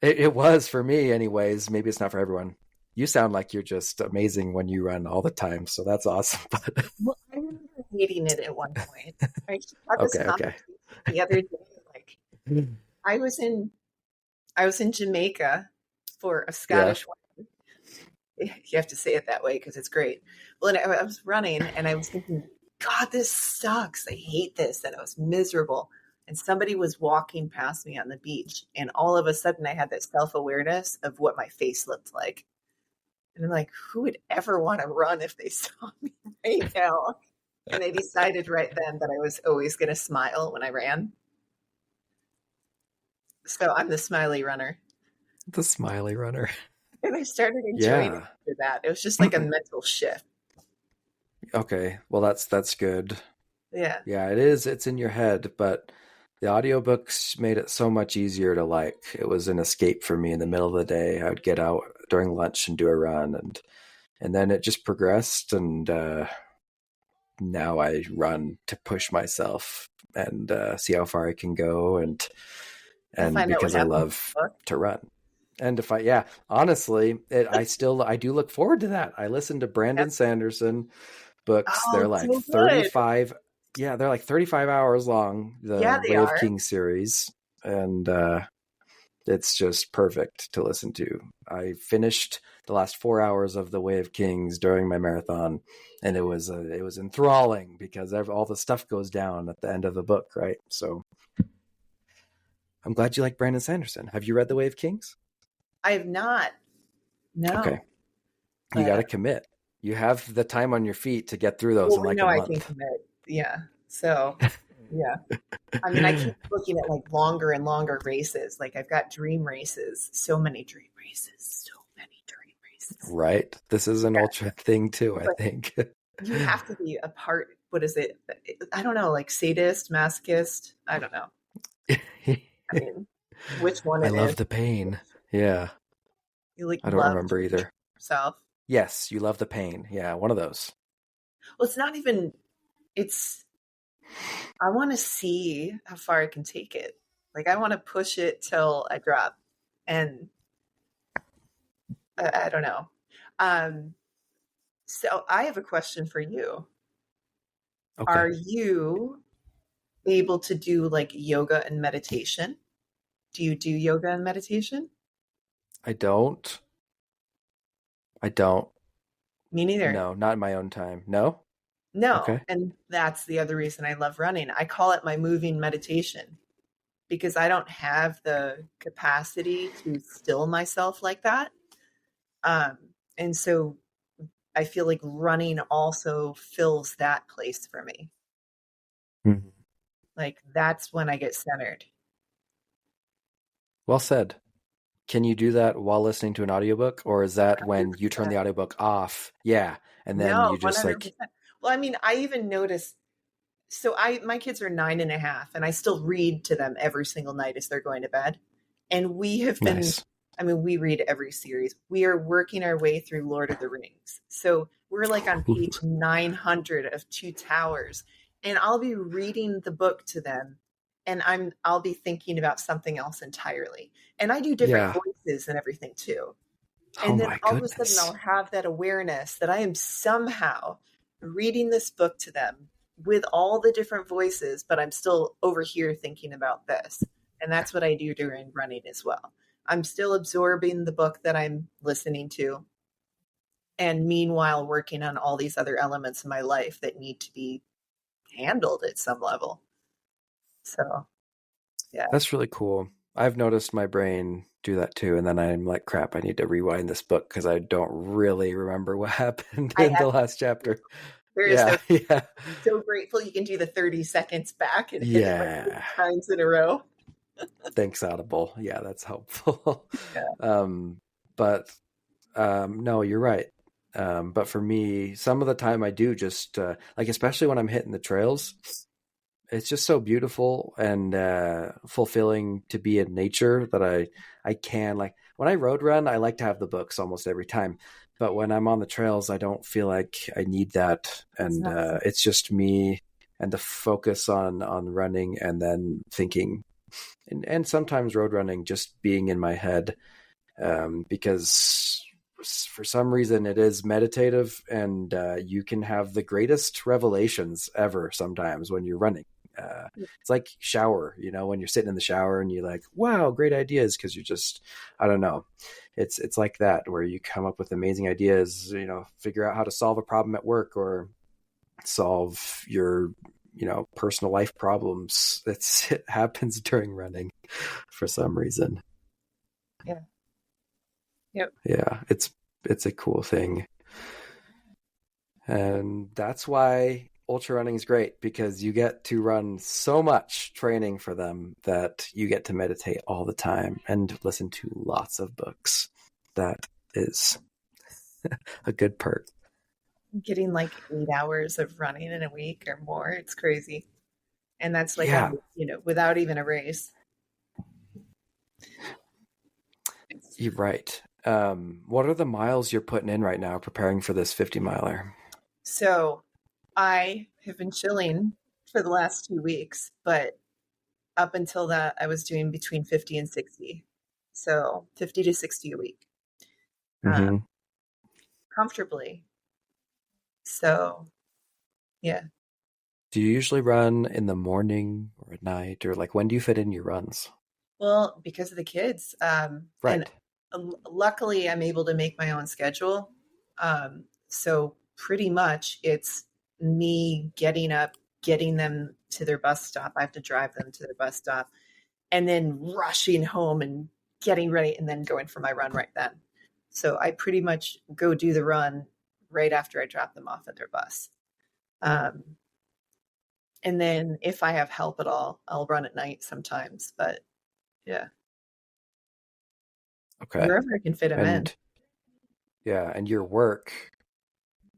Speaker 2: it was for me anyways. Maybe it's not for everyone. You sound like you're just amazing when you run all the time. So that's awesome.
Speaker 1: Well, I remember hating it at one point. I talked
Speaker 2: Okay.
Speaker 1: the other day, like, I was in Jamaica for a
Speaker 2: Yeah.
Speaker 1: Scottish wedding. You have to say it that way because it's great. Well, and I was running and I was thinking, God, this sucks. I hate this. And I was miserable. And somebody was walking past me on the beach. And all of a sudden I had that self-awareness of what my face looked like. And I'm like, who would ever want to run if they saw me right now? And I decided right then that I was always going to smile when I ran. So I'm the smiley runner.
Speaker 2: The smiley runner.
Speaker 1: And I started enjoying it
Speaker 2: Yeah.
Speaker 1: after that. It was just like a mental shift.
Speaker 2: Okay. Well, that's good.
Speaker 1: Yeah.
Speaker 2: Yeah, it is. It's in your head, but the audiobooks made it so much easier to like. It was an escape for me in the middle of the day. I would get out during lunch and do a run, and then it just progressed, and now I run to push myself and see how far I can go, and
Speaker 1: Find out what
Speaker 2: because I
Speaker 1: happens in
Speaker 2: love
Speaker 1: the book.
Speaker 2: to run. And if I honestly, I do look forward to that. I listen to Brandon Sanderson books.
Speaker 1: Oh,
Speaker 2: They're like
Speaker 1: so good.
Speaker 2: 35. Yeah, they're like 35 hours long,
Speaker 1: Yeah,
Speaker 2: the
Speaker 1: they
Speaker 2: Way of
Speaker 1: are.
Speaker 2: Kings series. And it's just perfect to listen to. I finished the last 4 hours of the Way of Kings during my marathon, and it was enthralling because all the stuff goes down at the end of the book, right? So I'm glad you like Brandon Sanderson. Have you read the Way of Kings?
Speaker 1: I have not. No.
Speaker 2: Okay. You got to commit. You have the time on your feet to get through those in like a month.
Speaker 1: I can commit. Yeah. So, yeah. I mean, I keep looking at like longer and longer races. Like I've got dream races. So many dream races.
Speaker 2: Right. This is an ultra thing too, I think.
Speaker 1: You have to be a part. What is it? I don't know. Like sadist, masochist. I don't know. I mean, which one
Speaker 2: I
Speaker 1: it
Speaker 2: love
Speaker 1: is.
Speaker 2: the pain. Yeah.
Speaker 1: You like
Speaker 2: I don't remember either.
Speaker 1: Yourself.
Speaker 2: Yes, you love the pain. Yeah, one of those.
Speaker 1: Well, it's not even. I want to see how far I can take it. Like I want to push it till I drop, and I don't know. So I have a question for you.
Speaker 2: Okay.
Speaker 1: Are you able to do like yoga and meditation? Do you do yoga and meditation?
Speaker 2: I don't.
Speaker 1: Me neither.
Speaker 2: No, not in my own time. No?
Speaker 1: No.
Speaker 2: Okay.
Speaker 1: And that's the other reason I love running. I call it my moving meditation because I don't have the capacity to still myself like that. And so I feel like running also fills that place for me.
Speaker 2: Mm-hmm.
Speaker 1: Like that's when I get centered.
Speaker 2: Well said. Can you do that while listening to an audiobook, or is that when you turn the audiobook off? Yeah. And then you just
Speaker 1: 100%.
Speaker 2: like.
Speaker 1: Well, I mean, I even noticed. So my kids are 9.5 and I still read to them every single night as they're going to bed. And we have been,
Speaker 2: Nice.
Speaker 1: I mean, we read every series. We are working our way through Lord of the Rings. So we're like on page 900 of Two Towers, and I'll be reading the book to them and I'll be thinking about something else entirely. And I do different voices and everything too. And then all of a sudden I'll have that awareness that I am somehow reading this book to them with all the different voices, but I'm still over here thinking about this. And that's what I do during running as well. I'm still absorbing the book that I'm listening to. And meanwhile, working on all these other elements in my life that need to be handled at some level. So, yeah.
Speaker 2: That's really cool. I've noticed my brain do that too. And then I'm like, crap, I need to rewind this book because I don't really remember what happened in the last chapter. So grateful you can do the 30 seconds back and hit it like 3 times in a row. Thanks, Audible. Yeah, that's helpful. But no, you're right. But for me, some of the time I do just like, especially when I'm hitting the trails, it's just so beautiful and fulfilling to be in nature that I can, like, when I road run, I like to have the books almost every time. But when I'm on the trails, I don't feel like I need that. And it's just me and the focus on running and then thinking. And sometimes road running, just being in my head, because for some reason it is meditative, and you can have the greatest revelations ever sometimes when you're running. it's like shower, when you're sitting in the shower and you're like, wow, great ideas. Cause you're just, I don't know. It's like that where you come up with amazing ideas, figure out how to solve a problem at work or solve your, personal life problems. It happens during running for some reason.
Speaker 1: Yeah. Yep.
Speaker 2: Yeah. It's a cool thing. And that's why ultra running is great, because you get to run so much training for them that you get to meditate all the time and listen to lots of books. That is a good perk.
Speaker 1: Getting like 8 hours of running in a week or more. It's crazy. And that's like,
Speaker 2: Yeah.
Speaker 1: without even a race.
Speaker 2: You're right. What are the miles you're putting in right now preparing for this 50 miler?
Speaker 1: So I have been chilling for the last 2 weeks, but up until that, I was doing between 50 and 60. So 50 to 60 a week.
Speaker 2: Mm-hmm.
Speaker 1: Comfortably. So, yeah.
Speaker 2: Do you usually run in the morning or at night, or like when do you fit in your runs?
Speaker 1: Well, because of the kids.
Speaker 2: Right.
Speaker 1: And luckily, I'm able to make my own schedule. So pretty much it's me getting up, getting them to their bus stop. I have to drive them to their bus stop and then rushing home and getting ready and then going for my run right then. So I pretty much go do the run right after I drop them off at their bus. And then if I have help at all, I'll run at night sometimes, but yeah.
Speaker 2: Okay.
Speaker 1: Wherever I can fit them in.
Speaker 2: Yeah. And your work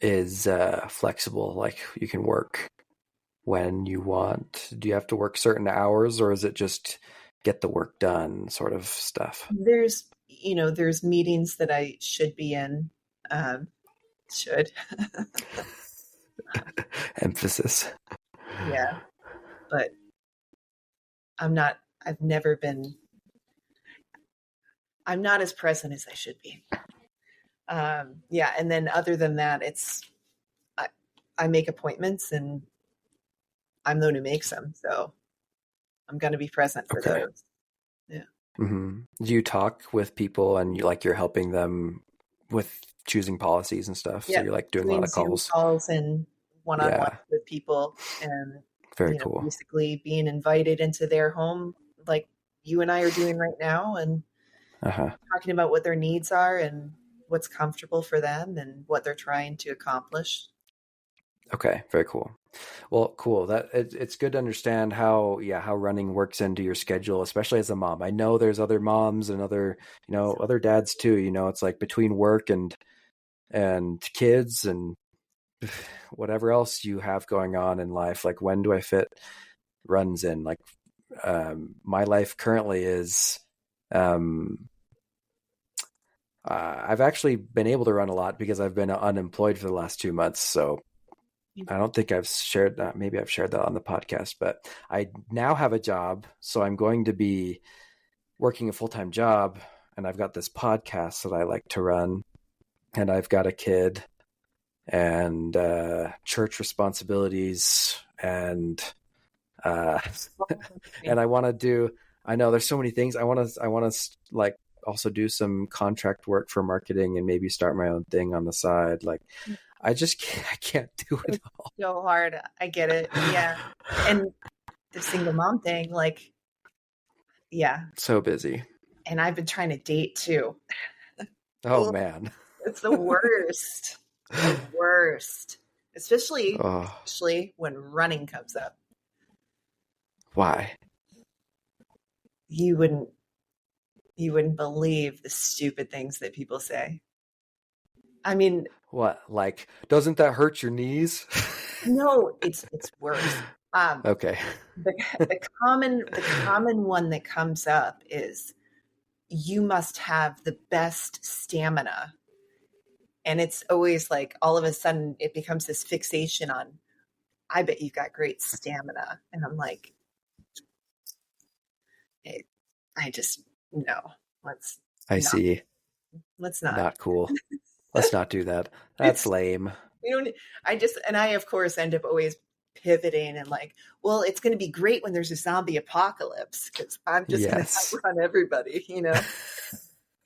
Speaker 2: is flexible. Like you can work when you want. Do you have to work certain hours, or is it just get the work done sort of stuff?
Speaker 1: There's meetings that I should be in. Should.
Speaker 2: Emphasis.
Speaker 1: Yeah. But I'm not as present as I should be. Yeah. And then other than that, I make appointments and I'm the one who makes them. So I'm going to be present for those. Yeah.
Speaker 2: Mm-hmm. Do you talk with people and you're helping them with choosing policies and stuff? So you're like doing a lot of calls.
Speaker 1: Zoom calls and one-on-one with people, and
Speaker 2: very cool.
Speaker 1: Basically being invited into their home like you and I are doing right now, and talking about what their needs are and what's comfortable for them and what they're trying to accomplish.
Speaker 2: Okay, very cool. Well, cool. That it's good to understand how running works into your schedule, especially as a mom. I know there's other moms and other dads too. It's like between work and kids and whatever else you have going on in life. Like, when do I fit runs in? Like, my life currently is, I've actually been able to run a lot because I've been unemployed for the last 2 months. So I don't think I've shared that. Maybe I've shared that on the podcast, but I now have a job. So I'm going to be working a full-time job, and I've got this podcast that I like to run, and I've got a kid and church responsibilities and and I know there's so many things. I want to like also do some contract work for marketing and maybe start my own thing on the side. Like, I can't do it all.
Speaker 1: It's so hard. I get it. Yeah. And the single mom thing, like, yeah.
Speaker 2: So busy.
Speaker 1: And I've been trying to date too.
Speaker 2: Oh man.
Speaker 1: It's the worst. The worst. Especially when running comes up.
Speaker 2: Why?
Speaker 1: You wouldn't believe the stupid things that people say. I mean,
Speaker 2: what? Like, doesn't that hurt your knees?
Speaker 1: No, it's worse.
Speaker 2: Okay.
Speaker 1: The common one that comes up is, you must have the best stamina. And it's always like, all of a sudden it becomes this fixation on, I bet you got great stamina. And I'm like, no,
Speaker 2: see.
Speaker 1: Let's not.
Speaker 2: Not cool. Let's not do that. That's lame.
Speaker 1: I of course end up always pivoting and like, well, it's going to be great when there's a zombie apocalypse because I'm just going to
Speaker 2: Yes.
Speaker 1: outrun everybody,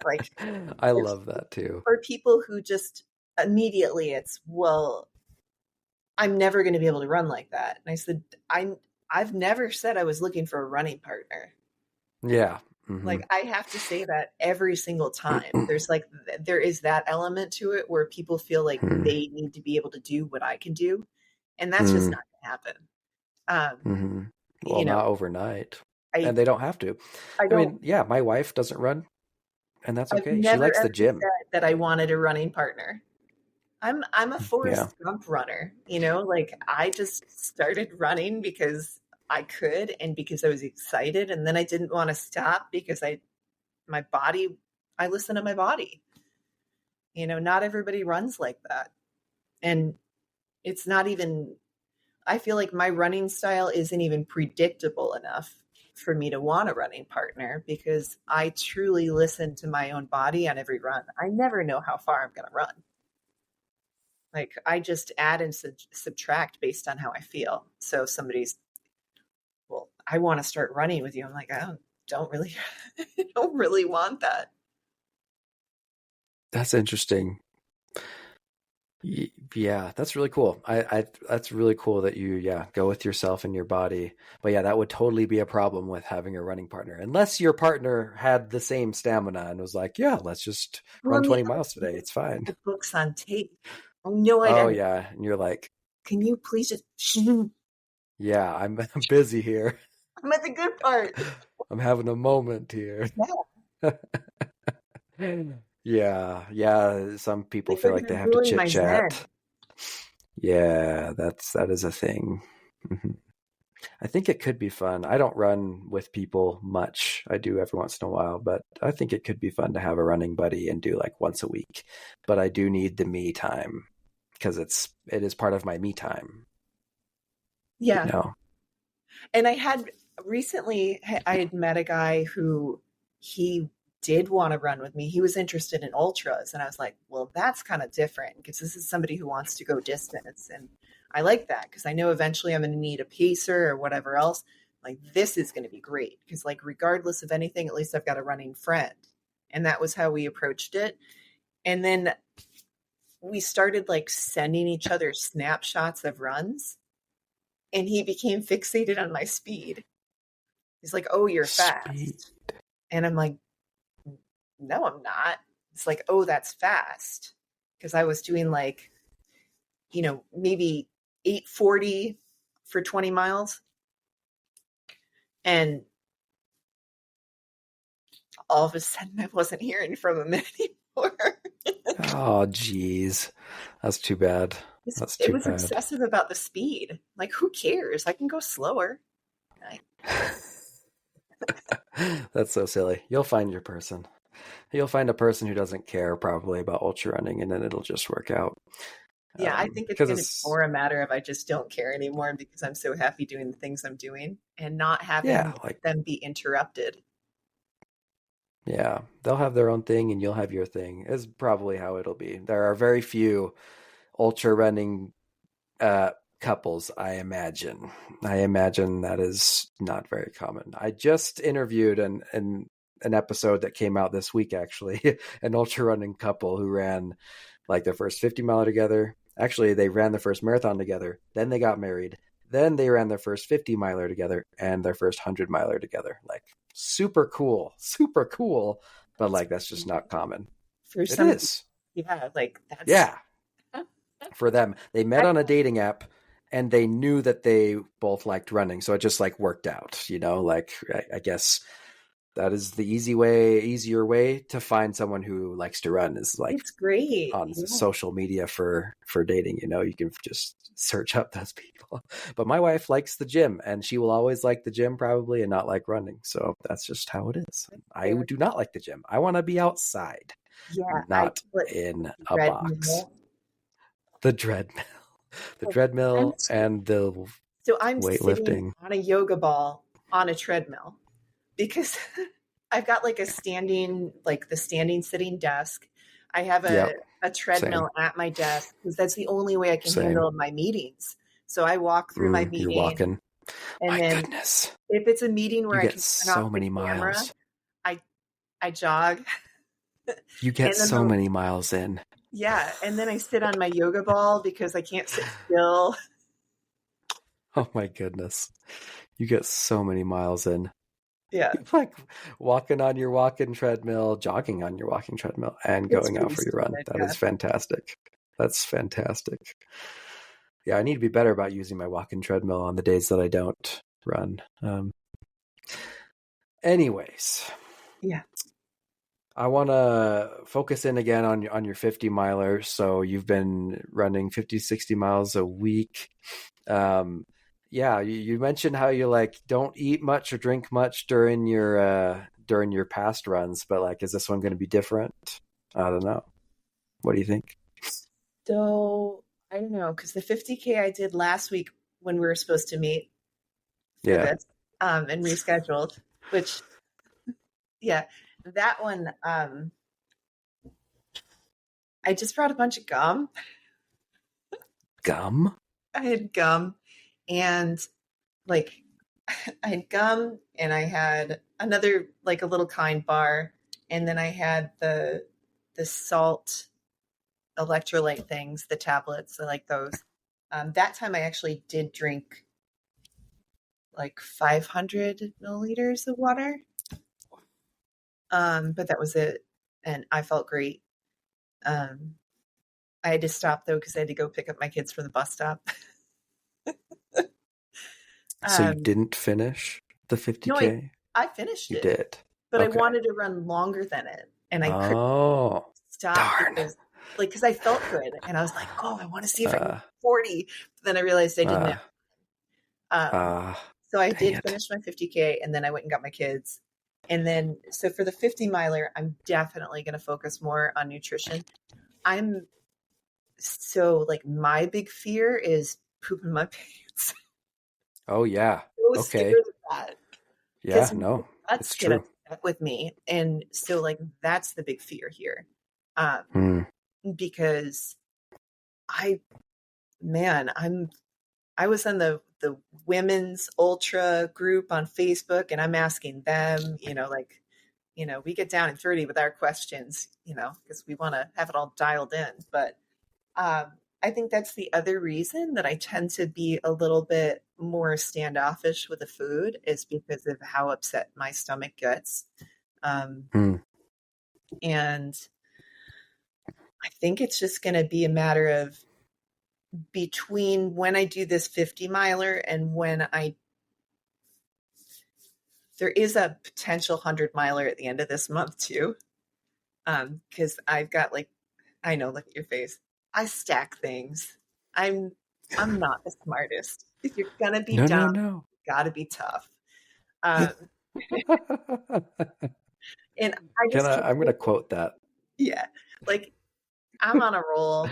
Speaker 1: like
Speaker 2: I
Speaker 1: or,
Speaker 2: love that too.
Speaker 1: or people who just immediately it's, well, I'm never going to be able to run like that. And I said, I've never said I was looking for a running partner.
Speaker 2: Yeah.
Speaker 1: Like I have to say that every single time. There is that element to it where people feel like they need to be able to do what I can do, and that's just not going to happen.
Speaker 2: Well, not overnight,
Speaker 1: I
Speaker 2: and they don't have to.
Speaker 1: I
Speaker 2: I mean,
Speaker 1: don't.
Speaker 2: yeah, my wife doesn't run, and that's
Speaker 1: I've
Speaker 2: okay. She
Speaker 1: never
Speaker 2: likes the
Speaker 1: ever
Speaker 2: gym.
Speaker 1: said that I wanted a running partner. I'm a
Speaker 2: Yeah.
Speaker 1: Forrest Gump runner, like I just started running because I could and because I was excited, and then I didn't want to stop because my body, I listen to my body. Not everybody runs like that. And it's not even, I feel like my running style isn't even predictable enough for me to want a running partner because I truly listen to my own body on every run. I never know how far I'm going to run. Like I just add and subtract based on how I feel. So if somebody's, well, I want to start running with you. I'm like, I don't really, I don't really want that.
Speaker 2: That's interesting. Yeah, that's really cool. That's really cool that you, go with yourself and your body. But yeah, that would totally be a problem with having a running partner, unless your partner had the same stamina and was like, yeah, let's just run 20 miles today. It's fine.
Speaker 1: The books on tape. I know I
Speaker 2: Oh
Speaker 1: didn't.
Speaker 2: yeah, and you're like,
Speaker 1: Can you please just?
Speaker 2: yeah, I'm busy here.
Speaker 1: I'm at the good part.
Speaker 2: I'm having a moment here.
Speaker 1: Yeah.
Speaker 2: Yeah. Some people
Speaker 1: Like
Speaker 2: feel
Speaker 1: they're
Speaker 2: like they
Speaker 1: gonna
Speaker 2: have to
Speaker 1: ruin
Speaker 2: chit
Speaker 1: my zen.
Speaker 2: chat. Yeah, that is a thing. I think it could be fun. I don't run with people much. I do every once in a while, but I think it could be fun to have a running buddy and do like once a week. But I do need the me time because it is part of my me time.
Speaker 1: Yeah. And I had met a guy who he did want to run with me. He was interested in ultras. And I was like, well, that's kind of different because this is somebody who wants to go distance. And I like that because I know eventually I'm going to need a pacer or whatever else. Like this is going to be great because like regardless of anything, at least I've got a running friend. And that was how we approached it. And then we started like sending each other snapshots of runs. And he became fixated on my speed. He's like, oh, you're fast. And I'm like, no, I'm not. It's like, oh, that's fast. Because I was doing like, maybe 8:40 for 20 miles. And all of a sudden I wasn't hearing from him anymore.
Speaker 2: Oh, geez. That's too bad.
Speaker 1: It was obsessive about the speed. Like, who cares? I can go slower.
Speaker 2: That's so silly. You'll find your person. You'll find a person who doesn't care probably about ultra running, and then it'll just work out.
Speaker 1: Yeah, I think it's going to be more a matter of I just don't care anymore because I'm so happy doing the things I'm doing and not having them be interrupted.
Speaker 2: Yeah, they'll have their own thing and you'll have your thing is probably how it'll be. There are very few ultra running couples, I imagine. I imagine that is not very common. I just interviewed an episode that came out this week, actually, an ultra running couple who ran like their first 50 mile together. Actually, they ran their first marathon together. Then they got married. Then they ran their first 50 miler together and their first 100 miler together. Like super cool. But like, that's just not common.
Speaker 1: For some, it is. Yeah. Like that's.
Speaker 2: Yeah. For them, they met on a dating app and they knew that they both liked running. So it just like worked out, like I guess that is the easier way to find someone who likes to run is like
Speaker 1: it's great
Speaker 2: on social media for dating. You can just search up those people. But my wife likes the gym and she will always like the gym probably and not like running. So that's just how it is. I do not like the gym. I want to be outside, not in a box. The treadmill and the
Speaker 1: so I'm
Speaker 2: weightlifting
Speaker 1: sitting on a yoga ball on a treadmill because I've got like the standing sitting desk. I have a treadmill at my desk because that's the only way I can handle my meetings. So I walk through my
Speaker 2: You're
Speaker 1: meeting,
Speaker 2: walking.
Speaker 1: and
Speaker 2: My
Speaker 1: then
Speaker 2: goodness.
Speaker 1: if it's a meeting where
Speaker 2: You
Speaker 1: I
Speaker 2: get
Speaker 1: can turn
Speaker 2: so
Speaker 1: off the
Speaker 2: many
Speaker 1: camera,
Speaker 2: miles.
Speaker 1: I jog.
Speaker 2: You get
Speaker 1: And then
Speaker 2: so many miles in.
Speaker 1: yeah, and then I sit on my yoga ball because I can't sit still.
Speaker 2: Oh my goodness. You get so many miles in.
Speaker 1: Yeah,
Speaker 2: You're like walking on your walking treadmill, jogging on your walking treadmill, and
Speaker 1: it's
Speaker 2: going out
Speaker 1: pretty
Speaker 2: for your run.
Speaker 1: stupid.
Speaker 2: That
Speaker 1: Yeah.
Speaker 2: is fantastic. That's fantastic. Yeah, I need to be better about using my walking treadmill on the days that I don't run. Anyways,
Speaker 1: Yeah.
Speaker 2: I want to focus in again on your 50 miler. So you've been running 50, 60 miles a week. Yeah, you mentioned how you like don't eat much or drink much during your past runs, but like, is this one going to be different? I don't know. What do you think?
Speaker 1: So I don't know, because the 50K I did last week when we were supposed to meet for
Speaker 2: Yeah.
Speaker 1: this, and rescheduled, which yeah, that one, I just brought a bunch of gum.
Speaker 2: Gum?
Speaker 1: I had gum and like I had gum and I had another like a little kind bar, and then I had the salt electrolyte things, the tablets. I like those. That time I actually did drink like 500 milliliters of water. But that was it. And I felt great. Um, I had to stop though because I had to go pick up my kids from the bus stop.
Speaker 2: So you
Speaker 1: Um,
Speaker 2: didn't finish the
Speaker 1: no,
Speaker 2: 50K?
Speaker 1: I finished
Speaker 2: You
Speaker 1: it,
Speaker 2: did.
Speaker 1: but I
Speaker 2: Okay.
Speaker 1: wanted to run longer than it. And I couldn't
Speaker 2: Oh,
Speaker 1: stop
Speaker 2: darn.
Speaker 1: because because I felt good. And I was like, oh, I want to see if I can
Speaker 2: Uh,
Speaker 1: get 40. But then I realized I didn't
Speaker 2: uh,
Speaker 1: have. Um,
Speaker 2: uh,
Speaker 1: so I
Speaker 2: dang
Speaker 1: did
Speaker 2: it.
Speaker 1: finish my 50K and then I went and got my kids. And then, so for the 50 miler, I'm definitely going to focus more on nutrition. I'm so like my big fear is pooping my pants.
Speaker 2: Oh, yeah.
Speaker 1: So scared
Speaker 2: Okay.
Speaker 1: of that
Speaker 2: Yeah,
Speaker 1: because my
Speaker 2: no,
Speaker 1: guts
Speaker 2: it's
Speaker 1: get
Speaker 2: true.
Speaker 1: upset with me. And so like that's the big fear here. Um,
Speaker 2: Hmm.
Speaker 1: because I, man, I was in the women's ultra group on Facebook and I'm asking them, like, we get down and 30 with our questions, because we want to have it all dialed in. But I think that's the other reason that I tend to be a little bit more standoffish with the food is because of how upset my stomach gets. Um,
Speaker 2: Hmm.
Speaker 1: and I think it's just going to be a matter of between when I do this 50 miler and there is a potential 100 miler at the end of this month too. Because I've got like, I know, look at your face. I stack things. I'm not the smartest. If you're gonna be
Speaker 2: No,
Speaker 1: dumb,
Speaker 2: no, no.
Speaker 1: you gotta be tough. Um, and I just keep
Speaker 2: I'm gonna
Speaker 1: thinking,
Speaker 2: quote that.
Speaker 1: yeah, like I'm on a roll.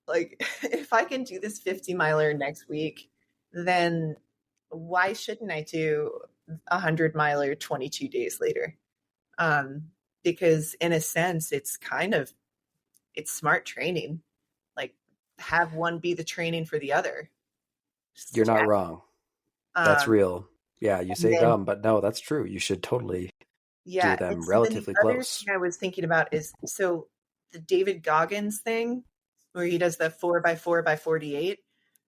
Speaker 1: Like if I can do this 50 miler next week, then why shouldn't I do a 100 miler 22 days later? Um, because in a sense, it's smart training. Like have one be the training for the other.
Speaker 2: You're not
Speaker 1: Stack.
Speaker 2: wrong. That's
Speaker 1: Um,
Speaker 2: real. Yeah, you
Speaker 1: and
Speaker 2: say
Speaker 1: then
Speaker 2: gum, but no, that's true. You should totally do
Speaker 1: yeah, and
Speaker 2: them
Speaker 1: so then the
Speaker 2: relatively
Speaker 1: other
Speaker 2: close.
Speaker 1: thing I was thinking about is so the David Goggins thing where he does the 4x4x48,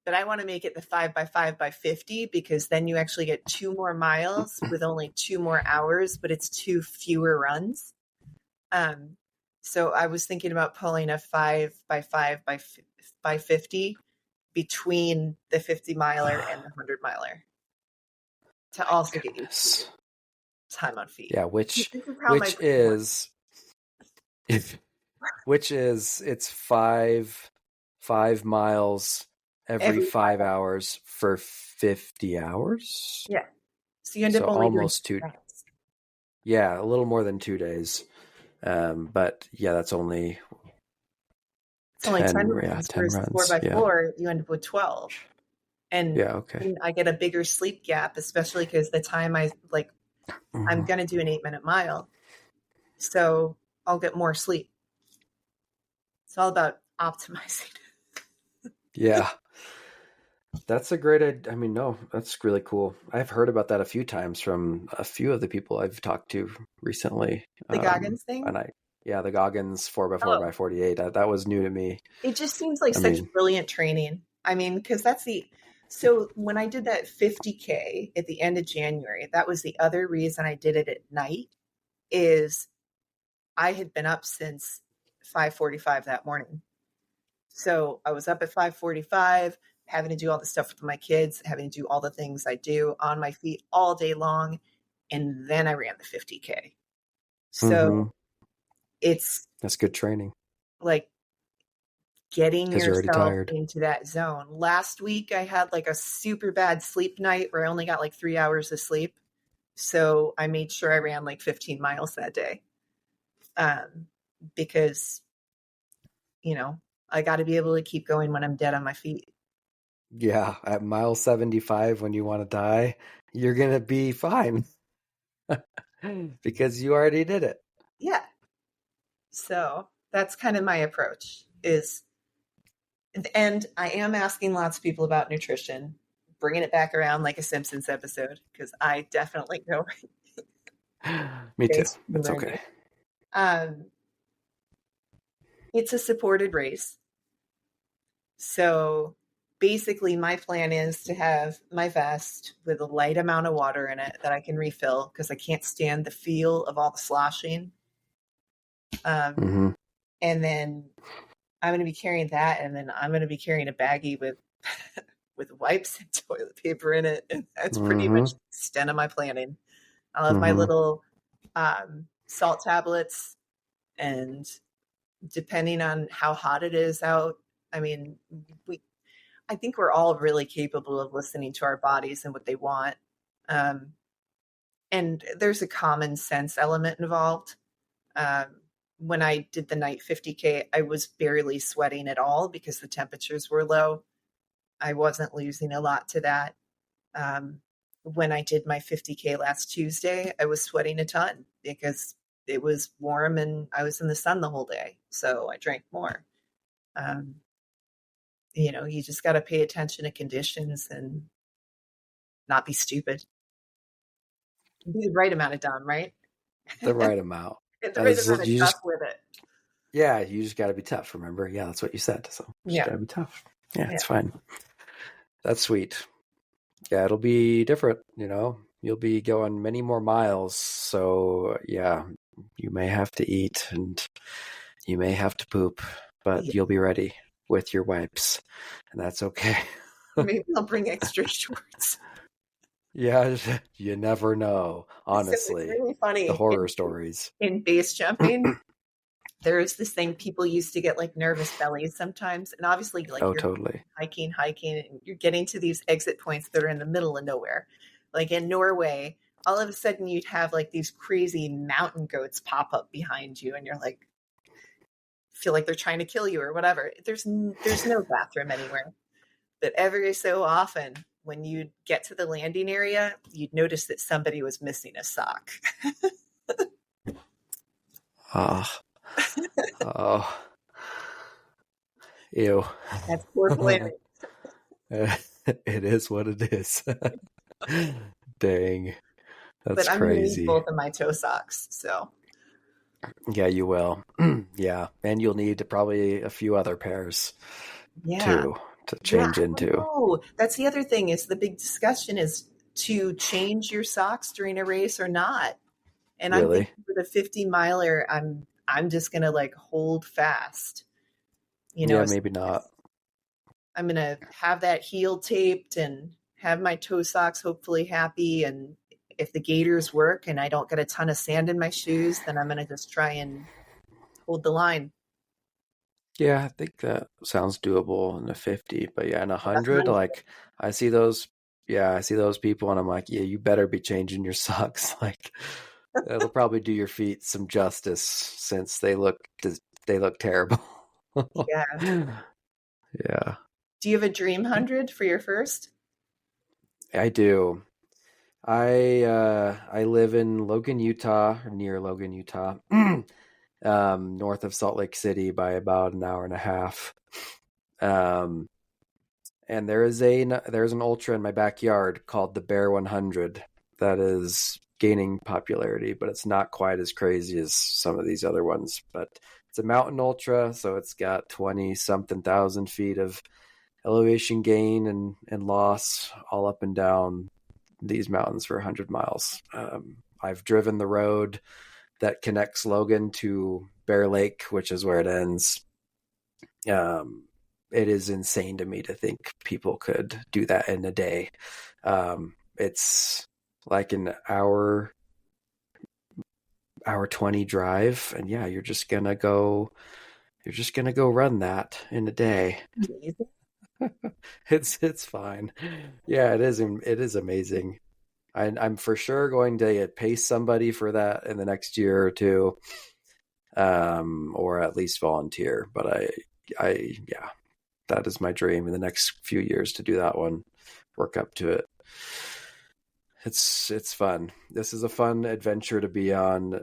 Speaker 1: but I want to make it the 5x5x50 because then you actually get 2 more miles with only 2 more hours, but it's 2 fewer runs. Um, so I was thinking about pulling a 5x5 by 50 between the 50 miler and the 100 miler to also get you
Speaker 2: Goodness.
Speaker 1: time on feet.
Speaker 2: Yeah,
Speaker 1: This is how my
Speaker 2: which
Speaker 1: brain works.
Speaker 2: is if which is it's 5 miles every
Speaker 1: Every
Speaker 2: 5 hours for 50 hours.
Speaker 1: yeah. So you end up
Speaker 2: So
Speaker 1: only doing
Speaker 2: almost 2.
Speaker 1: 2 rounds.
Speaker 2: Yeah, a little more than 2 days. But yeah, that's only
Speaker 1: It's only 10
Speaker 2: yeah,
Speaker 1: runs
Speaker 2: 10
Speaker 1: versus four
Speaker 2: runs.
Speaker 1: by
Speaker 2: Yeah.
Speaker 1: four, you end up with 12. And
Speaker 2: Yeah, okay.
Speaker 1: I get a bigger sleep gap, especially because the time I'm
Speaker 2: Mhm.
Speaker 1: going to do an 8-minute mile. So I'll get more sleep. It's all about optimizing.
Speaker 2: Yeah. That's a great, I mean, no, that's really cool. I've heard about that a few times from a few of the people I've talked to recently.
Speaker 1: The Goggins thing?
Speaker 2: And yeah, the Goggins 4x4
Speaker 1: Oh,
Speaker 2: by 48, that was new to me.
Speaker 1: it just seems like
Speaker 2: I
Speaker 1: such
Speaker 2: mean,
Speaker 1: brilliant training. I mean, because so when I did that 50K at the end of January, that was the other reason I did it at night is I had been up since 5:45 that morning. So I was up at 5:45, having to do all the stuff with my kids, having to do all the things I do on my feet all day long, and then I ran the 50K. So it's
Speaker 2: that's good training
Speaker 1: like getting
Speaker 2: because you're already
Speaker 1: yourself
Speaker 2: tired.
Speaker 1: into that zone. Last week I had like a super bad sleep night where I only got like 3 hours of sleep. So I made sure I ran like 15 miles that day. Um, because, I got to be able to keep going when I'm dead on my feet.
Speaker 2: Yeah, at mile 75 when you want to die, you're going to be fine because you already did it.
Speaker 1: Yeah. So that's kind of my approach and I am asking lots of people about nutrition, bringing it back around like a Simpsons episode, because I definitely know
Speaker 2: Me too.
Speaker 1: base
Speaker 2: It's
Speaker 1: humor in
Speaker 2: okay.
Speaker 1: me. Um, it's a supported race. So basically, my plan is to have my vest with a light amount of water in it that I can refill because I can't stand the feel of all the sloshing. Um,
Speaker 2: Mm-hmm.
Speaker 1: and then I'm going to be carrying that, and then I'm going to be carrying a baggie with with wipes and toilet paper in it, and that's pretty much
Speaker 2: Mm-hmm.
Speaker 1: the extent of my planning. I'll have my
Speaker 2: Mm-hmm.
Speaker 1: little salt tablets, and depending on how hot it is out, I mean, I think we're all really capable of listening to our bodies and what they want. Um, and there's a common sense element involved. Um, when I did the night 50K, I was barely sweating at all because the temperatures were low. I wasn't losing a lot to that. When I did my 50K last Tuesday, I was sweating a ton because it was warm and I was in the sun the whole day. So I drank more. Um, you just got to pay attention to conditions and not be stupid. Be the right amount of dumb, right?
Speaker 2: The right amount.
Speaker 1: And the right
Speaker 2: As
Speaker 1: amount of
Speaker 2: you
Speaker 1: tough
Speaker 2: just,
Speaker 1: with it.
Speaker 2: yeah, you just got to be tough. Remember? Yeah, that's what you said. So just
Speaker 1: Yeah.
Speaker 2: got to be tough. Yeah,
Speaker 1: Yeah.
Speaker 2: it's fine. That's sweet. Yeah, it'll be different. You'll be going many more miles. So yeah, you may have to eat and you may have to poop, but
Speaker 1: Yeah.
Speaker 2: you'll be ready with your wipes, and that's okay.
Speaker 1: Maybe I'll bring extra shorts.
Speaker 2: Yeah, you never know.
Speaker 1: So it's
Speaker 2: Honestly,
Speaker 1: really
Speaker 2: the
Speaker 1: funny.
Speaker 2: horror stories.
Speaker 1: In base jumping, there's this thing people used to get like nervous bellies sometimes. And obviously, like
Speaker 2: Oh,
Speaker 1: you're
Speaker 2: totally.
Speaker 1: hiking, and you're getting to these exit points that are in the middle of nowhere. Like in Norway, all of a sudden you'd have like these crazy mountain goats pop up behind you, and you're like, feel like they're trying to kill you or whatever. There's no bathroom anywhere. But every so often, when you'd get to the landing area, you'd notice that somebody was missing a sock.
Speaker 2: Oh, oh, ew.
Speaker 1: That's poor planning.
Speaker 2: It is what it is. Dang, that's
Speaker 1: But I'm going to need
Speaker 2: crazy.
Speaker 1: both of my toe socks. So
Speaker 2: Yeah, you will. Yeah, and you'll need probably a few other pairs
Speaker 1: yeah,
Speaker 2: too to
Speaker 1: yeah.
Speaker 2: change
Speaker 1: I don't
Speaker 2: into.
Speaker 1: know. That's the other thing is the big discussion is to change your socks during a race or not. And I'm
Speaker 2: Really?
Speaker 1: thinking for the 50 miler, I'm just going to like hold fast.
Speaker 2: Yeah, maybe not.
Speaker 1: I'm going to have that heel taped and have my toe socks hopefully happy. And if the gaiters work and I don't get a ton of sand in my shoes, then I'm going to just try and hold the line.
Speaker 2: Yeah, I think that sounds doable in a 50, but yeah, in
Speaker 1: Well, that's
Speaker 2: 100,
Speaker 1: 90.
Speaker 2: like I see those, yeah, I see those people and I'm like, yeah, you better be changing your socks. Like it'll probably do your feet some justice since they look terrible.
Speaker 1: Yeah.
Speaker 2: Yeah,
Speaker 1: Do you have a dream 100 for your first?
Speaker 2: I do. I live in Logan, Utah, or near Logan, Utah, north of Salt Lake City by about an hour and a half. Um, And there's an ultra in my backyard called the Bear 100 that is gaining popularity, but it's not quite as crazy as some of these other ones. But it's a mountain ultra, so it's got 20 something thousand feet of elevation gain and loss all up and down these mountains for 100 miles. I've driven the road that connects Logan to Bear Lake, which is where it ends. It is insane to me to think people could do that in a day. It's like an hour 20 drive, and yeah, you're just gonna go run that in a day. It's fine. Yeah, it is amazing. I'm for sure going to pay somebody for that in the next year or two, or at least volunteer. But yeah, that is my dream in the next few years to do that one, work up to it. It's fun. This is a fun adventure to be on,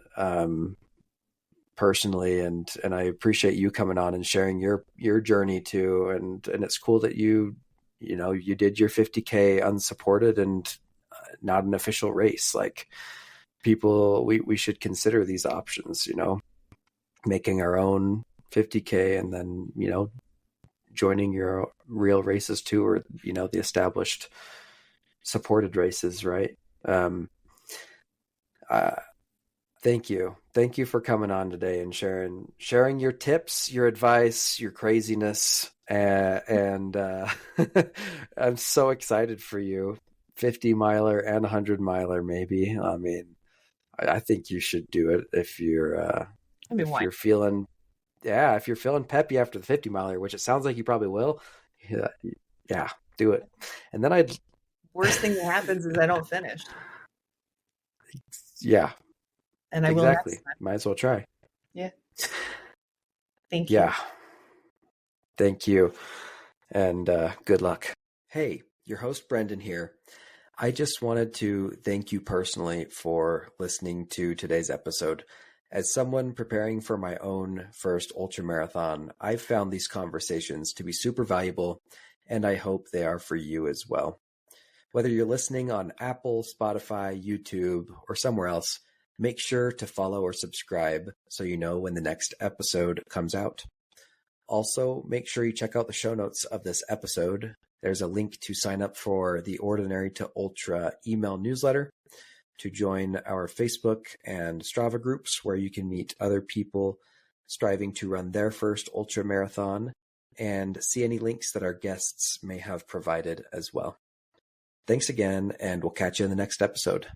Speaker 2: personally, and I appreciate you coming on and sharing your journey too. And it's cool that you did your 50K unsupported and not an official race. Like, people, we should consider these options, making our own 50K and then, joining your real races too, or, the established supported races. Right. Thank you for coming on today and sharing your tips, your advice, your craziness, and I'm so excited for you. 50 miler and 100 miler, maybe. I mean, I think you should do it if you're feeling peppy after the 50 miler, which it sounds like you probably will. Yeah, do it. And then
Speaker 1: worst thing that happens is I don't finish.
Speaker 2: Yeah.
Speaker 1: And I will
Speaker 2: exactly.
Speaker 1: next time.
Speaker 2: Might as well try.
Speaker 1: Yeah. Thank you.
Speaker 2: Yeah. Thank you. And good luck. Hey, your host Brendan here. I just wanted to thank you personally for listening to today's episode. As someone preparing for my own first ultramarathon, I've found these conversations to be super valuable, and I hope they are for you as well. Whether you're listening on Apple, Spotify, YouTube, or somewhere else, make sure to follow or subscribe so you know when the next episode comes out. Also, make sure you check out the show notes of this episode. There's a link to sign up for the Ordinary to Ultra email newsletter, to join our Facebook and Strava groups where you can meet other people striving to run their first ultra marathon, and see any links that our guests may have provided as well. Thanks again, and we'll catch you in the next episode.